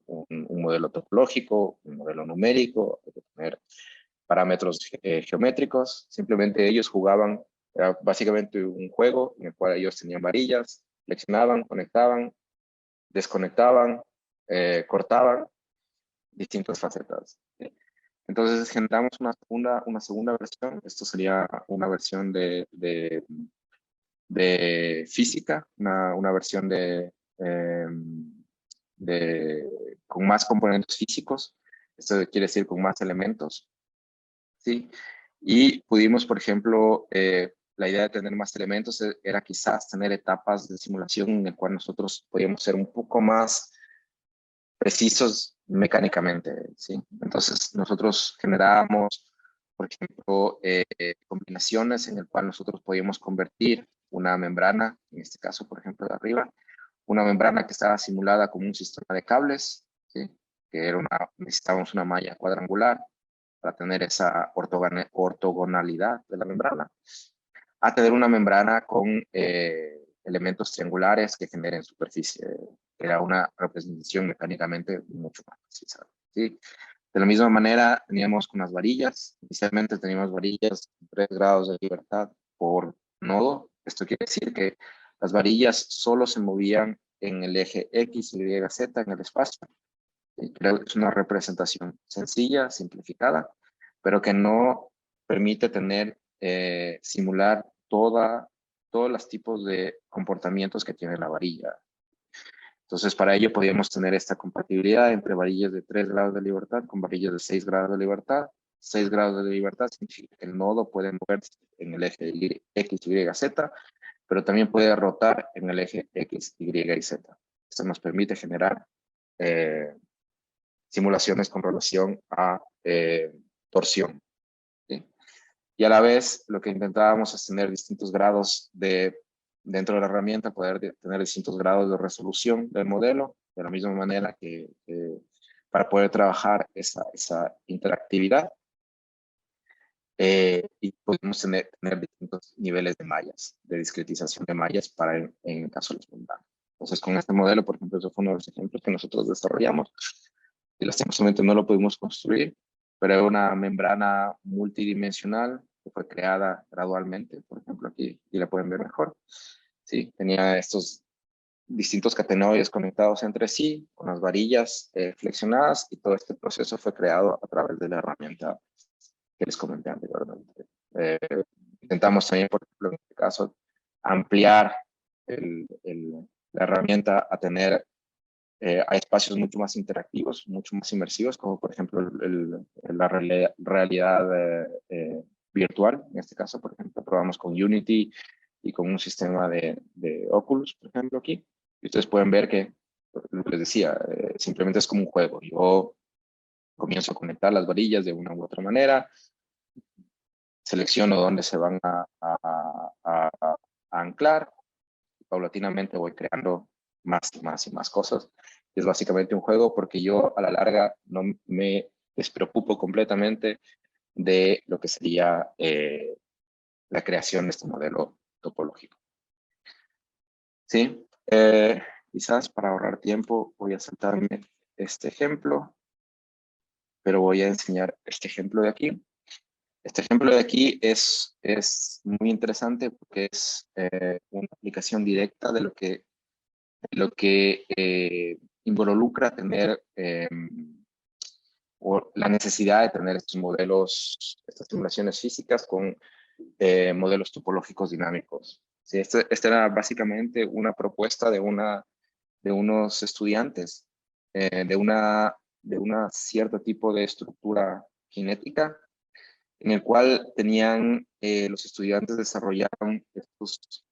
un modelo topológico, un modelo numérico, hay que tener parámetros geométricos, simplemente ellos jugaban, era básicamente un juego en el cual ellos tenían varillas, flexionaban, conectaban, desconectaban, cortaban distintas facetas. ¿Sí? Entonces generamos una segunda versión, esto sería una versión de física, una versión con más componentes físicos, esto quiere decir con más elementos, ¿sí? Y pudimos, por ejemplo, la idea de tener más elementos era quizás tener etapas de simulación en el cual nosotros podíamos ser un poco más precisos mecánicamente, ¿sí? Entonces, nosotros generábamos, por ejemplo, combinaciones en el cual nosotros podíamos convertir una membrana, en este caso, por ejemplo, de arriba, una membrana que estaba simulada como un sistema de cables, ¿sí? Que era necesitábamos una malla cuadrangular para tener esa ortogonalidad de la membrana, a tener una membrana con elementos triangulares que generen superficie. Era una representación mecánicamente mucho más precisa, ¿sí? De la misma manera, teníamos con las varillas. Inicialmente teníamos varillas de 3 grados de libertad por nodo. Esto quiere decir que las varillas solo se movían en el eje X, Y, Z en el espacio. Y creo que es una representación sencilla, simplificada, pero que no permite simular todos los tipos de comportamientos que tiene la varilla. Entonces, para ello podíamos tener esta compatibilidad entre varillas de 3 grados de libertad con varillas de 6 grados de libertad. 6 grados de libertad significa que el nodo puede moverse en el eje X, Y, Z, pero también puede rotar en el eje X, Y y Z. Esto nos permite generar simulaciones con relación a torsión, ¿sí? Y a la vez lo que intentábamos es tener distintos grados dentro de la herramienta, poder tener distintos grados de resolución del modelo, de la misma manera que para poder trabajar esa interactividad. Y podemos tener distintos niveles de mallas, de discretización de mallas para en el caso de los membranas. Entonces, con este modelo, por ejemplo, eso fue uno de los ejemplos que nosotros desarrollamos y lastimosamente no lo pudimos construir, pero era una membrana multidimensional que fue creada gradualmente, por ejemplo aquí, y la pueden ver mejor. Sí, tenía estos distintos catenoides conectados entre sí, con las varillas flexionadas, y todo este proceso fue creado a través de la herramienta que les comenté anteriormente. Eh, Intentamos también, por ejemplo, en este caso, ampliar la herramienta a tener a espacios mucho más interactivos, mucho más inmersivos, como por ejemplo la realidad virtual. En este caso, por ejemplo, probamos con Unity y con un sistema de Oculus, por ejemplo, aquí. Y ustedes pueden ver que, lo que les decía, simplemente es como un juego. Yo comienzo a conectar las varillas de una u otra manera, selecciono dónde se van a anclar, y paulatinamente voy creando más y más y más cosas. Es básicamente un juego porque yo a la larga no me despreocupo completamente de lo que sería la creación de este modelo topológico. ¿Sí? Quizás para ahorrar tiempo voy a saltarme este ejemplo, pero voy a enseñar este ejemplo de aquí. Este ejemplo de aquí es muy interesante porque es una aplicación directa de lo que involucra tener o la necesidad de tener estos modelos, estas simulaciones físicas con modelos topológicos dinámicos. Sí, esta era básicamente una propuesta de unos estudiantes de una cierto tipo de estructura cinética en el cual tenían los estudiantes desarrollaron estos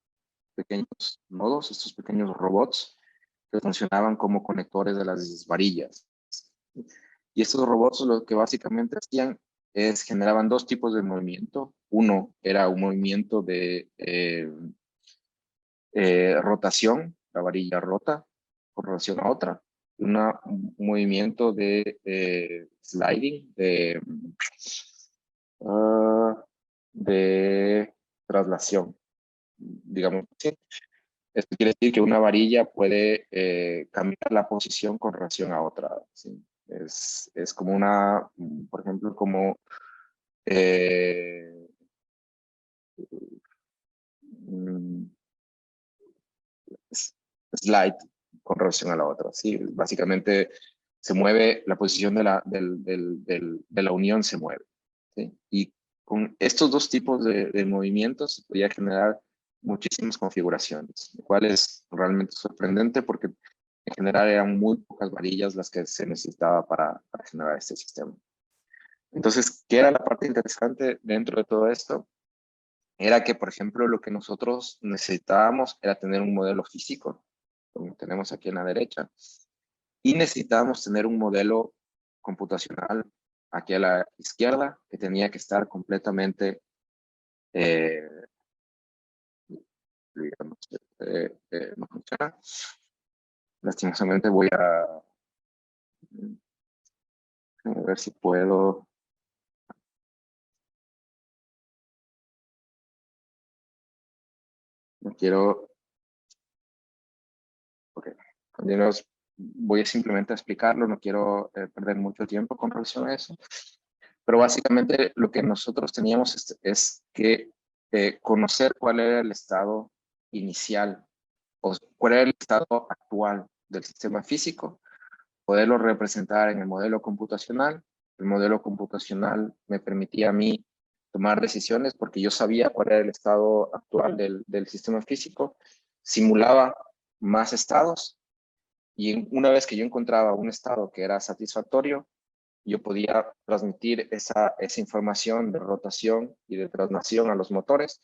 pequeños nodos, estos pequeños robots que funcionaban como conectores de las varillas. Y estos robots lo que básicamente hacían es generaban dos tipos de movimiento. Uno era un movimiento de rotación, la varilla rota con relación a otra. Un movimiento de sliding, de traslación, digamos así. Esto quiere decir que una varilla puede cambiar la posición con relación a otra. ¿Sí? Es como por ejemplo, como eh, mm, slide con relación a la otra. ¿Sí? Básicamente se mueve la posición de la unión, se mueve. ¿Sí? Y con estos dos tipos de movimientos se podía generar muchísimas configuraciones, lo cual es realmente sorprendente porque en general eran muy pocas varillas las que se necesitaba para generar este sistema. Entonces, ¿qué era la parte interesante dentro de todo esto? Era que, por ejemplo, lo que nosotros necesitábamos era tener un modelo físico, como tenemos aquí en la derecha, y necesitábamos tener un modelo computacional aquí a la izquierda, que tenía que estar completamente, eh, digamos, no funciona. Lastimosamente voy a ver si puedo. No quiero. Ok. Continuamos. Voy simplemente a explicarlo, no quiero perder mucho tiempo con relación a eso. Pero básicamente lo que nosotros teníamos es que conocer cuál era el estado inicial o cuál era el estado actual del sistema físico, poderlo representar en el modelo computacional. El modelo computacional me permitía a mí tomar decisiones porque yo sabía cuál era el estado actual del sistema físico, simulaba más estados y una vez que yo encontraba un estado que era satisfactorio, yo podía transmitir esa información de rotación y de traslación a los motores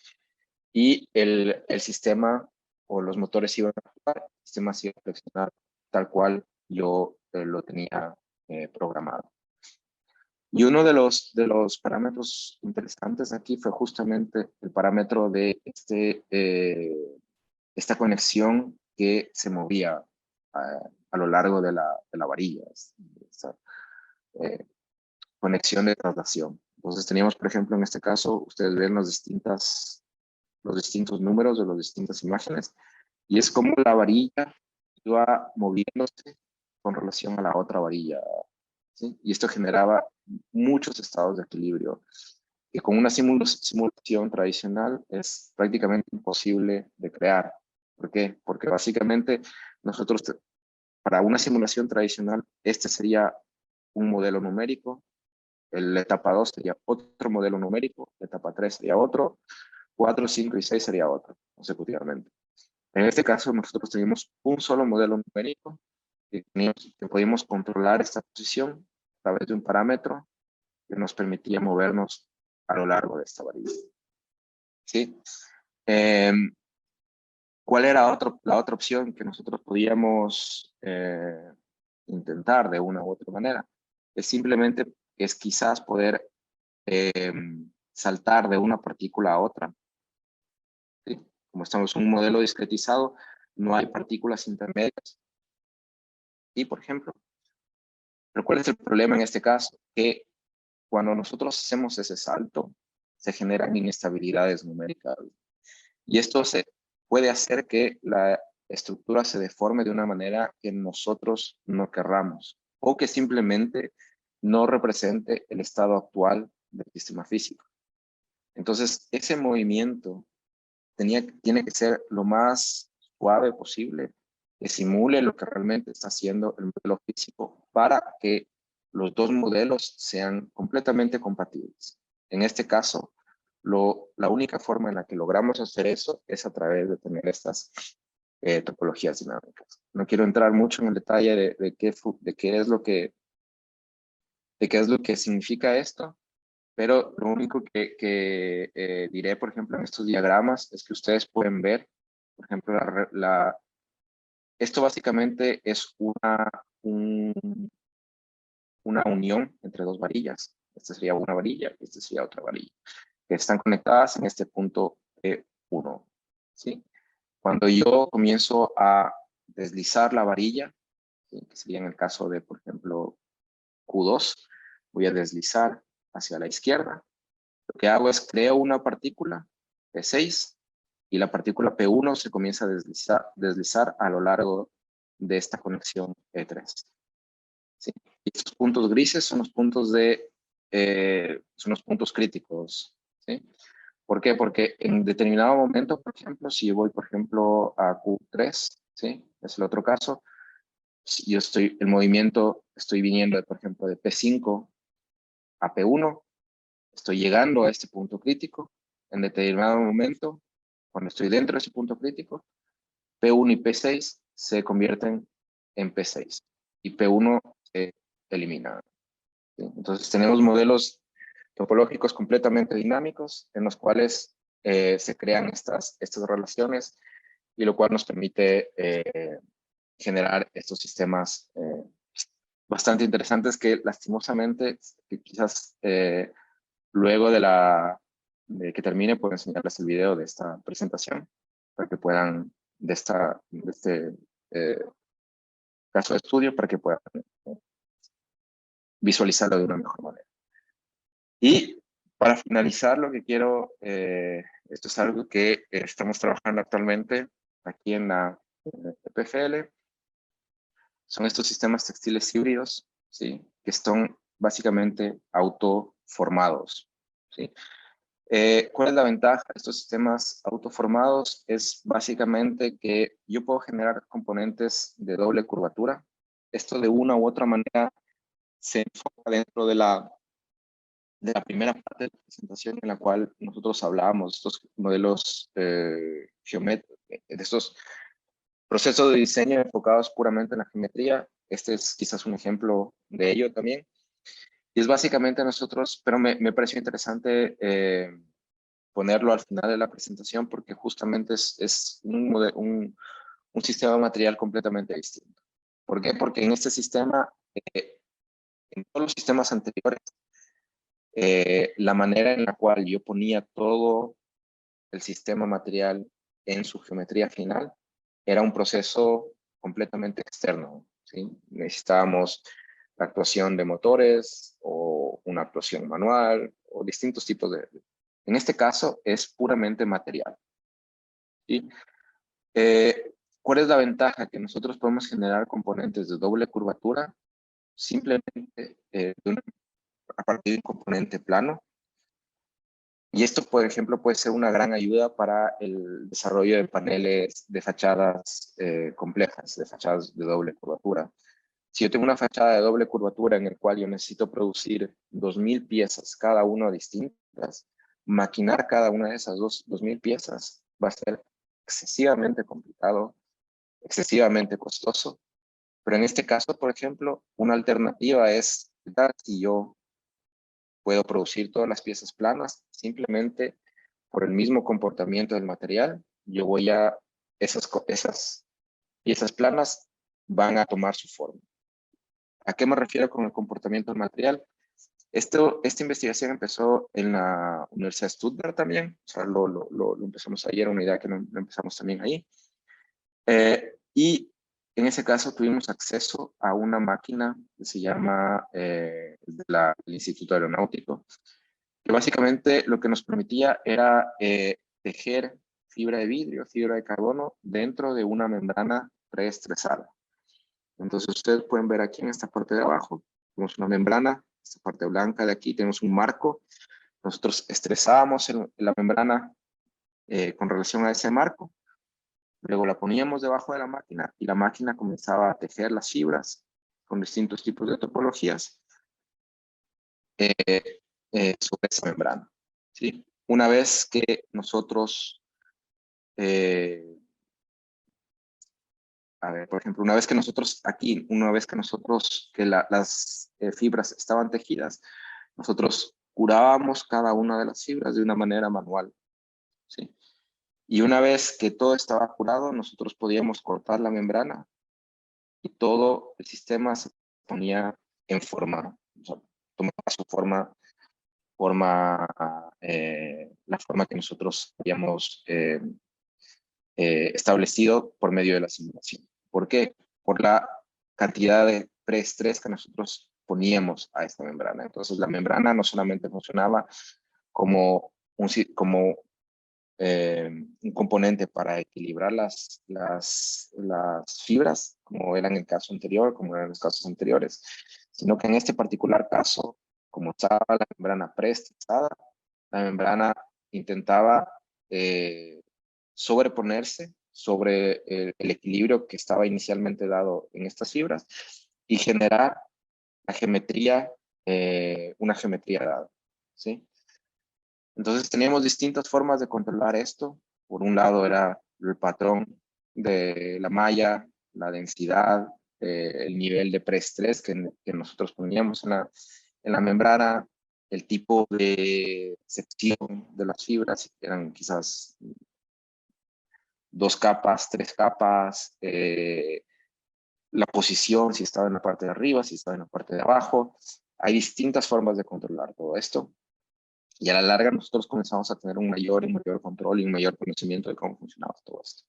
y el sistema o los motores iban a actuar, el sistema se iba a flexionar tal cual yo lo tenía programado. Y uno de los parámetros interesantes aquí fue justamente el parámetro de esta conexión que se movía a lo largo de la varilla, esta conexión de traslación. Entonces teníamos, por ejemplo, en este caso, ustedes ven los distintos números de las distintas imágenes, y es como la varilla iba moviéndose con relación a la otra varilla, ¿sí? Y esto generaba muchos estados de equilibrio, que con una simulación tradicional es prácticamente imposible de crear. ¿Por qué? Porque básicamente nosotros, para una simulación tradicional, este sería un modelo numérico, la etapa 2 sería otro modelo numérico, la etapa 3 sería otro, 4, 5 y 6 sería otro, consecutivamente. En este caso, nosotros teníamos un solo modelo numérico que podíamos controlar esta posición a través de un parámetro que nos permitía movernos a lo largo de esta varilla. ¿Sí? Eh, ¿Cuál era la otra opción que nosotros podíamos intentar de una u otra manera? es simplemente, es quizás poder saltar de una partícula a otra. ¿Sí? Como estamos en un modelo discretizado, no hay partículas intermedias. Y, por ejemplo, ¿pero cuál es el problema en este caso? Que cuando nosotros hacemos ese salto, se generan inestabilidades numéricas. Y esto puede hacer que la estructura se deforme de una manera que nosotros no querramos, o que simplemente no represente el estado actual del sistema físico. Entonces, ese movimiento tiene que ser lo más suave posible, que simule lo que realmente está haciendo el modelo físico para que los dos modelos sean completamente compatibles. En este caso, la única forma en la que logramos hacer eso es a través de tener estas topologías dinámicas. No quiero entrar mucho en el detalle de qué es lo que significa esto, pero lo único que diré, por ejemplo, en estos diagramas es que ustedes pueden ver, por ejemplo, esto básicamente es una unión entre dos varillas. Esta sería una varilla y esta sería otra varilla, que están conectadas en este punto E1. ¿Sí? Cuando yo comienzo a deslizar la varilla, ¿sí? Que sería en el caso de, por ejemplo, Q2, voy a deslizar hacia la izquierda. Lo que hago es creo una partícula P6 y la partícula P1 se comienza a deslizar a lo largo de esta conexión E3. ¿Sí? Y estos puntos grises son los puntos son los puntos críticos. ¿Sí? ¿Por qué? Porque en determinado momento, por ejemplo, si yo voy, por ejemplo, a Q3, ¿sí? Es el otro caso, si yo el movimiento, estoy viniendo, por ejemplo, de P5 a P1, estoy llegando a este punto crítico, en determinado momento, cuando estoy dentro de ese punto crítico, P1 y P6 se convierten en P6 y P1 se elimina. ¿Sí? Entonces tenemos modelos topológicos completamente dinámicos en los cuales se crean estas relaciones y lo cual nos permite generar estos sistemas bastante interesantes que lastimosamente quizás luego de que termine puedo enseñarles el video de esta presentación para que puedan, de este eh, caso de estudio, para que puedan visualizarlo de una mejor manera. Y para finalizar, lo que quiero, esto es algo que estamos trabajando actualmente aquí en la EPFL, son estos sistemas textiles híbridos, ¿sí? Que están básicamente autoformados, ¿sí? ¿Cuál es la ventaja de estos sistemas autoformados? Es básicamente que yo puedo generar componentes de doble curvatura. Esto de una u otra manera se enfoca dentro de la primera parte de la presentación en la cual nosotros hablábamos de estos modelos geométricos, de estos procesos de diseño enfocados puramente en la geometría. Este es quizás un ejemplo de ello también. Y es básicamente nosotros, pero me pareció interesante ponerlo al final de la presentación porque justamente es un sistema material completamente distinto. ¿Por qué? Porque en este sistema, en todos los sistemas anteriores, la manera en la cual yo ponía todo el sistema material en su geometría final era un proceso completamente externo. ¿Sí? Necesitábamos la actuación de motores o una actuación manual o distintos tipos de... En este caso es puramente material. ¿Sí? ¿Cuál es la ventaja? Que nosotros podemos generar componentes de doble curvatura simplemente a partir de un componente plano. Y esto, por ejemplo, puede ser una gran ayuda para el desarrollo de paneles de fachadas complejas, de fachadas de doble curvatura. Si yo tengo una fachada de doble curvatura en el cual yo necesito producir 2000 piezas, cada una distintas, maquinar cada una de esas 2000 piezas va a ser excesivamente complicado, excesivamente costoso. Pero en este caso, por ejemplo, una alternativa es, si yo puedo producir todas las piezas planas, simplemente por el mismo comportamiento del material, yo voy a, esas piezas planas van a tomar su forma. ¿A qué me refiero con el comportamiento del material? Esta investigación empezó en la Universidad de Stuttgart también, o sea, lo empezamos ayer, una idea que lo empezamos también ahí. Y en ese caso tuvimos acceso a una máquina que se llama del Instituto Aeronáutico, que básicamente lo que nos permitía era tejer fibra de vidrio, fibra de carbono, dentro de una membrana preestresada. Entonces ustedes pueden ver aquí en esta parte de abajo, tenemos una membrana, esta parte blanca de aquí tenemos un marco. Nosotros estresábamos la membrana con relación a ese marco, luego la poníamos debajo de la máquina y la máquina comenzaba a tejer las fibras con distintos tipos de topologías sobre esa membrana. ¿Sí? Una vez que nosotros, a ver, por ejemplo, una vez que nosotros aquí, las fibras estaban tejidas, nosotros curábamos cada una de las fibras de una manera manual. ¿Sí? Y una vez que todo estaba curado, nosotros podíamos cortar la membrana y todo el sistema se ponía en forma, o sea, tomaba su la forma que nosotros habíamos establecido por medio de la simulación. ¿Por qué? Por la cantidad de preestrés que nosotros poníamos a esta membrana. Entonces la membrana no solamente funcionaba como un componente para equilibrar las fibras, como era en el caso anterior, como eran los casos anteriores, sino que en este particular caso, como estaba la membrana preestresada, la membrana intentaba sobreponerse sobre el equilibrio que estaba inicialmente dado en estas fibras y generar la geometría, una geometría dada, ¿sí? Entonces teníamos distintas formas de controlar esto. Por un lado era el patrón de la malla, la densidad, el nivel de preestrés que nosotros poníamos en la membrana, el tipo de sección de las fibras, eran quizás 2 capas, 3 capas, la posición, si estaba en la parte de arriba, si estaba en la parte de abajo. Hay distintas formas de controlar todo esto. Y a la larga nosotros comenzamos a tener un mayor y mayor control y un mayor conocimiento de cómo funcionaba todo esto.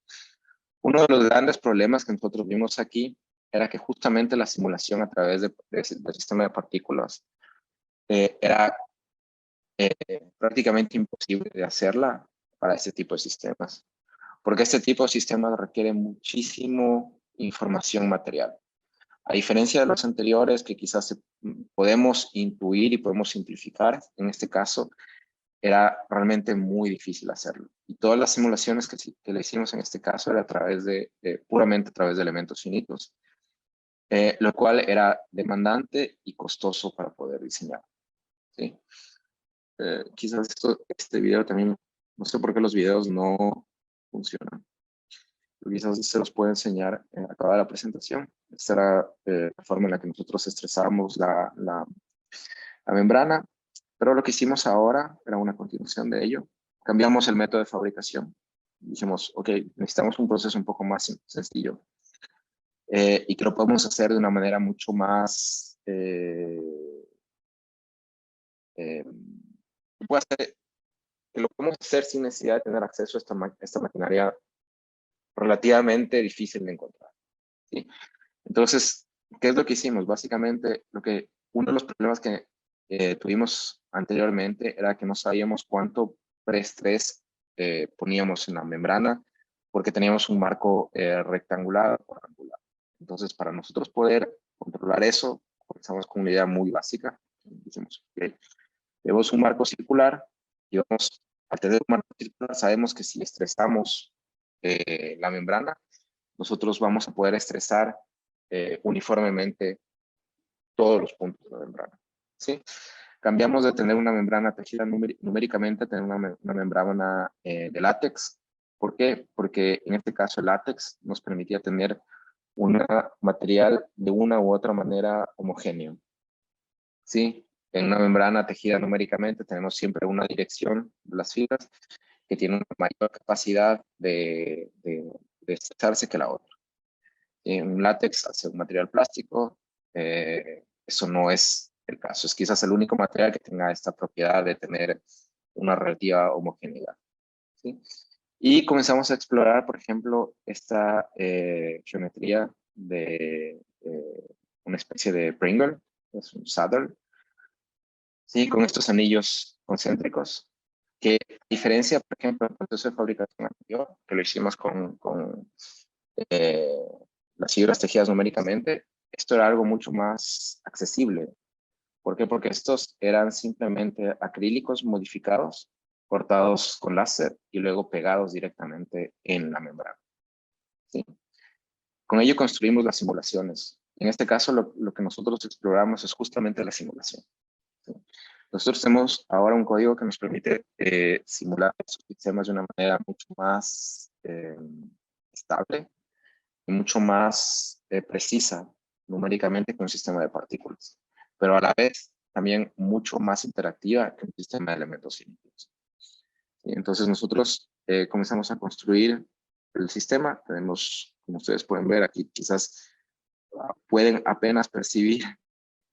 Uno de los grandes problemas que nosotros vimos aquí era que justamente la simulación a través del sistema de partículas era prácticamente imposible de hacerla para este tipo de sistemas, porque este tipo de sistemas requiere muchísimo información material. A diferencia de los anteriores, que quizás podemos intuir y podemos simplificar, en este caso, era realmente muy difícil hacerlo. Y todas las simulaciones que le hicimos en este caso era puramente a través de elementos finitos, lo cual era demandante y costoso para poder diseñar. ¿Sí? Quizás este video también, no sé por qué los videos no funcionan. Quizás se los puedo enseñar acabada la presentación. Esta era la forma en la que nosotros estresamos la membrana, pero lo que hicimos ahora era una continuación de ello. Cambiamos el método de fabricación. Dijimos, ok, necesitamos un proceso un poco más sencillo y que lo podemos hacer de una manera mucho más eh, que lo podemos hacer sin necesidad de tener acceso a esta maquinaria relativamente difícil de encontrar. ¿Sí? Entonces, ¿qué es lo que hicimos? Básicamente, uno de los problemas que tuvimos anteriormente era que no sabíamos cuánto preestrés poníamos en la membrana porque teníamos un marco rectangular o cuadrangular. Entonces, para nosotros poder controlar eso, comenzamos con una idea muy básica. Dijimos, ok, tenemos un marco circular y al tener un marco circular, sabemos que si estresamos la membrana, nosotros vamos a poder estresar uniformemente todos los puntos de la membrana. ¿Sí? Cambiamos de tener una membrana tejida numéricamente a tener una membrana de látex. ¿Por qué? Porque en este caso el látex nos permitía tener un material de una u otra manera homogéneo. ¿Sí? En una membrana tejida numéricamente tenemos siempre una dirección de las fibras que tiene una mayor capacidad de estresarse que la otra. Un látex, al ser un material plástico, eso no es el caso. Es quizás el único material que tenga esta propiedad de tener una relativa homogeneidad, ¿sí? Y comenzamos a explorar, por ejemplo, esta geometría de una especie de Pringle, es un saddle, ¿sí? Con estos anillos concéntricos, que a diferencia, por ejemplo, del proceso de fabricación anterior, que lo hicimos con eh, las fibras tejidas numéricamente, esto era algo mucho más accesible. ¿Por qué? Porque estos eran simplemente acrílicos modificados, cortados con láser y luego pegados directamente en la membrana, ¿sí? Con ello construimos las simulaciones. En este caso, lo que nosotros exploramos es justamente la simulación, ¿sí? Nosotros tenemos ahora un código que nos permite simular estos sistemas de una manera mucho más estable y mucho más precisa numéricamente que un sistema de partículas, pero a la vez también mucho más interactiva que un sistema de elementos finitos. Y entonces nosotros comenzamos a construir el sistema. Tenemos, como ustedes pueden ver aquí, quizás pueden apenas percibir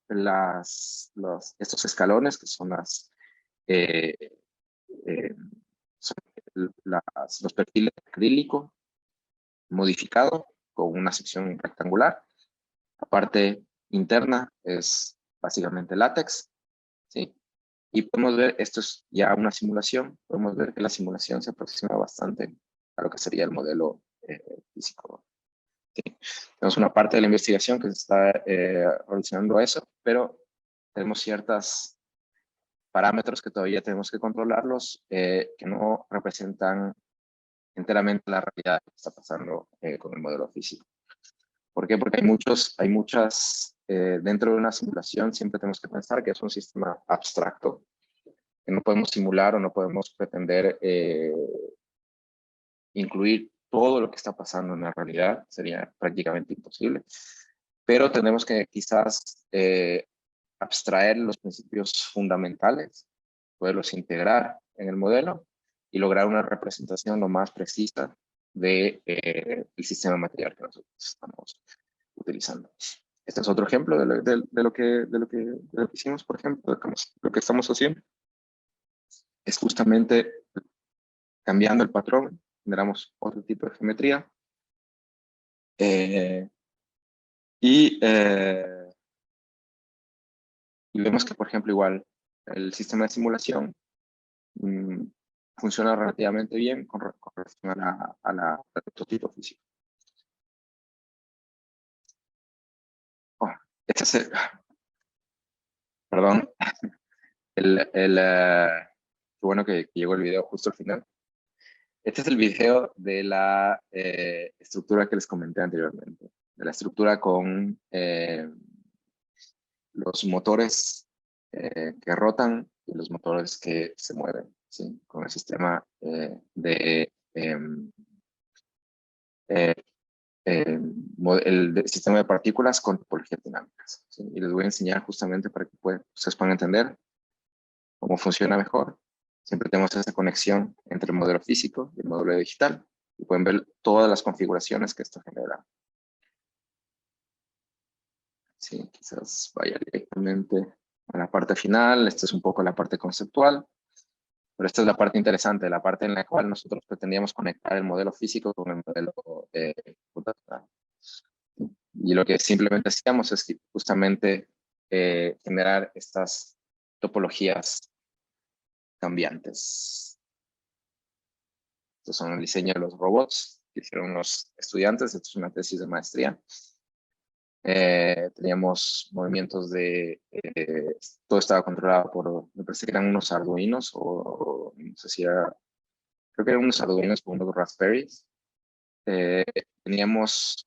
estos escalones que son eh, eh, son los perfiles de acrílico modificado con una sección rectangular. La parte interna es básicamente látex, ¿sí? Y podemos ver, esto es ya una simulación, podemos ver que la simulación se aproxima bastante a lo que sería el modelo físico, ¿sí? Tenemos una parte de la investigación que se está relacionando a eso, pero tenemos ciertos parámetros que todavía tenemos que controlarlos, que no representan enteramente la realidad que está pasando con el modelo físico. ¿Por qué? Porque hay muchas, dentro de una simulación siempre tenemos que pensar que es un sistema abstracto, que no podemos simular o no podemos pretender incluir todo lo que está pasando en la realidad, sería prácticamente imposible, pero tenemos que quizás abstraer los principios fundamentales, poderlos integrar en el modelo y lograr una representación lo más precisa de, el sistema material que nosotros estamos utilizando. Este es otro ejemplo de lo que hicimos, por ejemplo, lo que estamos haciendo. Es justamente cambiando el patrón, generamos otro tipo de geometría. Eh, y, eh, y vemos que, por ejemplo, igual el sistema de simulación mm, funciona relativamente bien con relación al prototipo físico. Oh, este es perdón, qué bueno que llegó el video justo al final. Este es el video de la estructura que les comenté anteriormente, de la estructura con los motores que rotan y los motores que se mueven, ¿sí? Con el sistema eh, el sistema de partículas con topologías dinámicas, ¿sí? Y les voy a enseñar justamente para que ustedes puedan entender cómo funciona mejor. Siempre tenemos esa conexión entre el modelo físico y el modelo digital. Y pueden ver todas las configuraciones que esto genera. Sí, quizás vaya directamente a la parte final. Esta es un poco la parte conceptual. Pero esta es la parte interesante, la parte en la cual nosotros pretendíamos conectar el modelo físico con el modelo computacional. Y lo que simplemente hacíamos es que justamente generar estas topologías cambiantes. Estos son el diseño de los robots que hicieron los estudiantes. Esto es una tesis de maestría. Teníamos movimientos todo estaba controlado por, me parece que eran unos arduinos o no sé si era, creo que eran unos arduinos con unos raspberries. Teníamos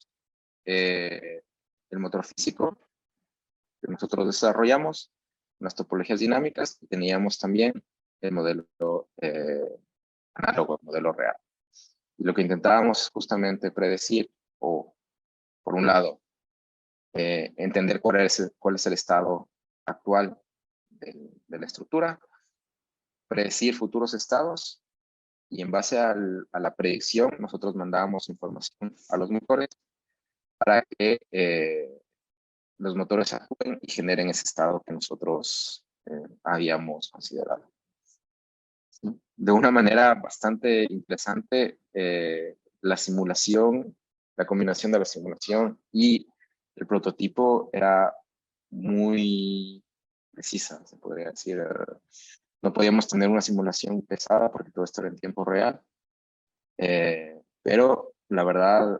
el motor físico que nosotros desarrollamos, unas topologías dinámicas, y teníamos también el modelo análogo, el modelo real. Y lo que intentábamos es justamente predecir, o por un lado, entender cuál es el estado actual de la estructura, predecir futuros estados, y en base a la predicción nosotros mandábamos información a los motores para que los motores actúen y generen ese estado que nosotros habíamos considerado. ¿Sí? De una manera bastante interesante, la simulación, la combinación de la simulación y el prototipo era muy precisa, se podría decir. No podíamos tener una simulación pesada porque todo esto era en tiempo real, pero la verdad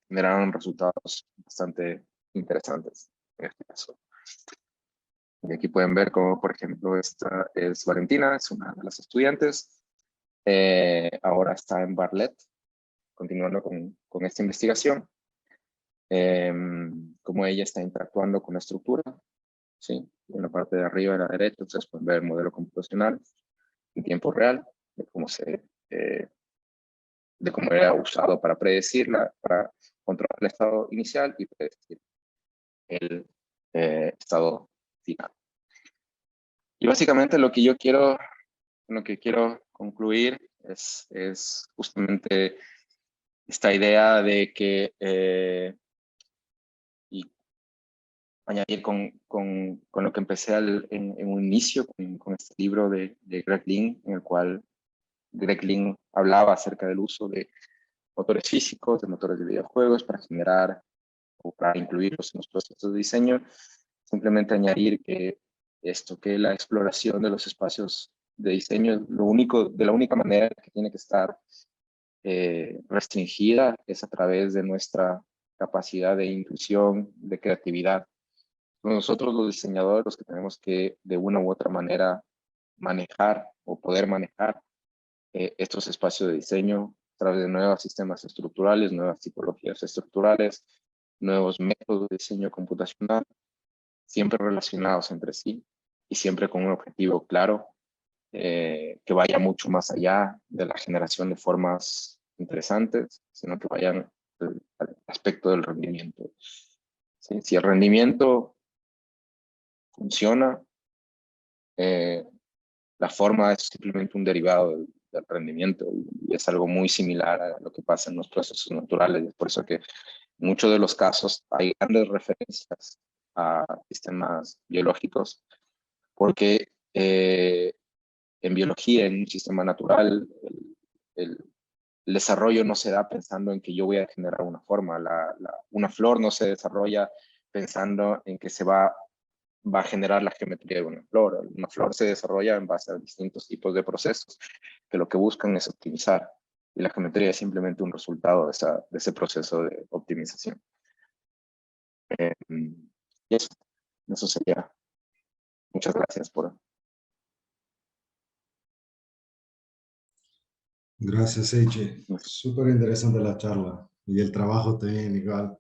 generaron resultados bastante interesantes en este caso. Y aquí pueden ver cómo, por ejemplo, esta es Valentina, es una de las estudiantes. Ahora está en Bartlett, continuando con esta investigación. Cómo ella está interactuando con la estructura. ¿Sí? En la parte de arriba a la derecha, ustedes pueden ver el modelo computacional en tiempo real, de cómo era usado para predecirla, para controlar el estado inicial y predecir el estado final. Y básicamente lo que yo quiero, lo que quiero concluir es justamente esta idea de que, y añadir con lo que empecé en un inicio, con este libro de Greg Lynn, en el cual Greg Lynn hablaba acerca del uso de motores físicos, de motores de videojuegos para generar o para incluirlos en los procesos de diseño. Simplemente añadir que que la exploración de los espacios de diseño, de la única manera que tiene que estar restringida es a través de nuestra capacidad de intuición, de creatividad. Nosotros los diseñadores los que tenemos que de una u otra manera manejar o poder manejar estos espacios de diseño a través de nuevos sistemas estructurales, nuevas tipologías estructurales, nuevos métodos de diseño computacional, siempre relacionados entre sí y siempre con un objetivo claro que vaya mucho más allá de la generación de formas interesantes, sino que vayan al aspecto del rendimiento. ¿Sí? Si el rendimiento funciona, la forma es simplemente un derivado del rendimiento y es algo muy similar a lo que pasa en los procesos naturales. Es por eso que en muchos de los casos hay grandes referencias a sistemas biológicos, porque en biología, en un sistema natural, el, el desarrollo no se da pensando en que yo voy a generar una forma. Una flor no se desarrolla pensando en que va a generar la geometría de una flor. Una flor se desarrolla en base a distintos tipos de procesos que lo que buscan es optimizar. Y la geometría es simplemente un resultado de ese proceso de optimización. Y eso sería. Muchas gracias por... Gracias, Eche. Súper interesante la charla y el trabajo también igual.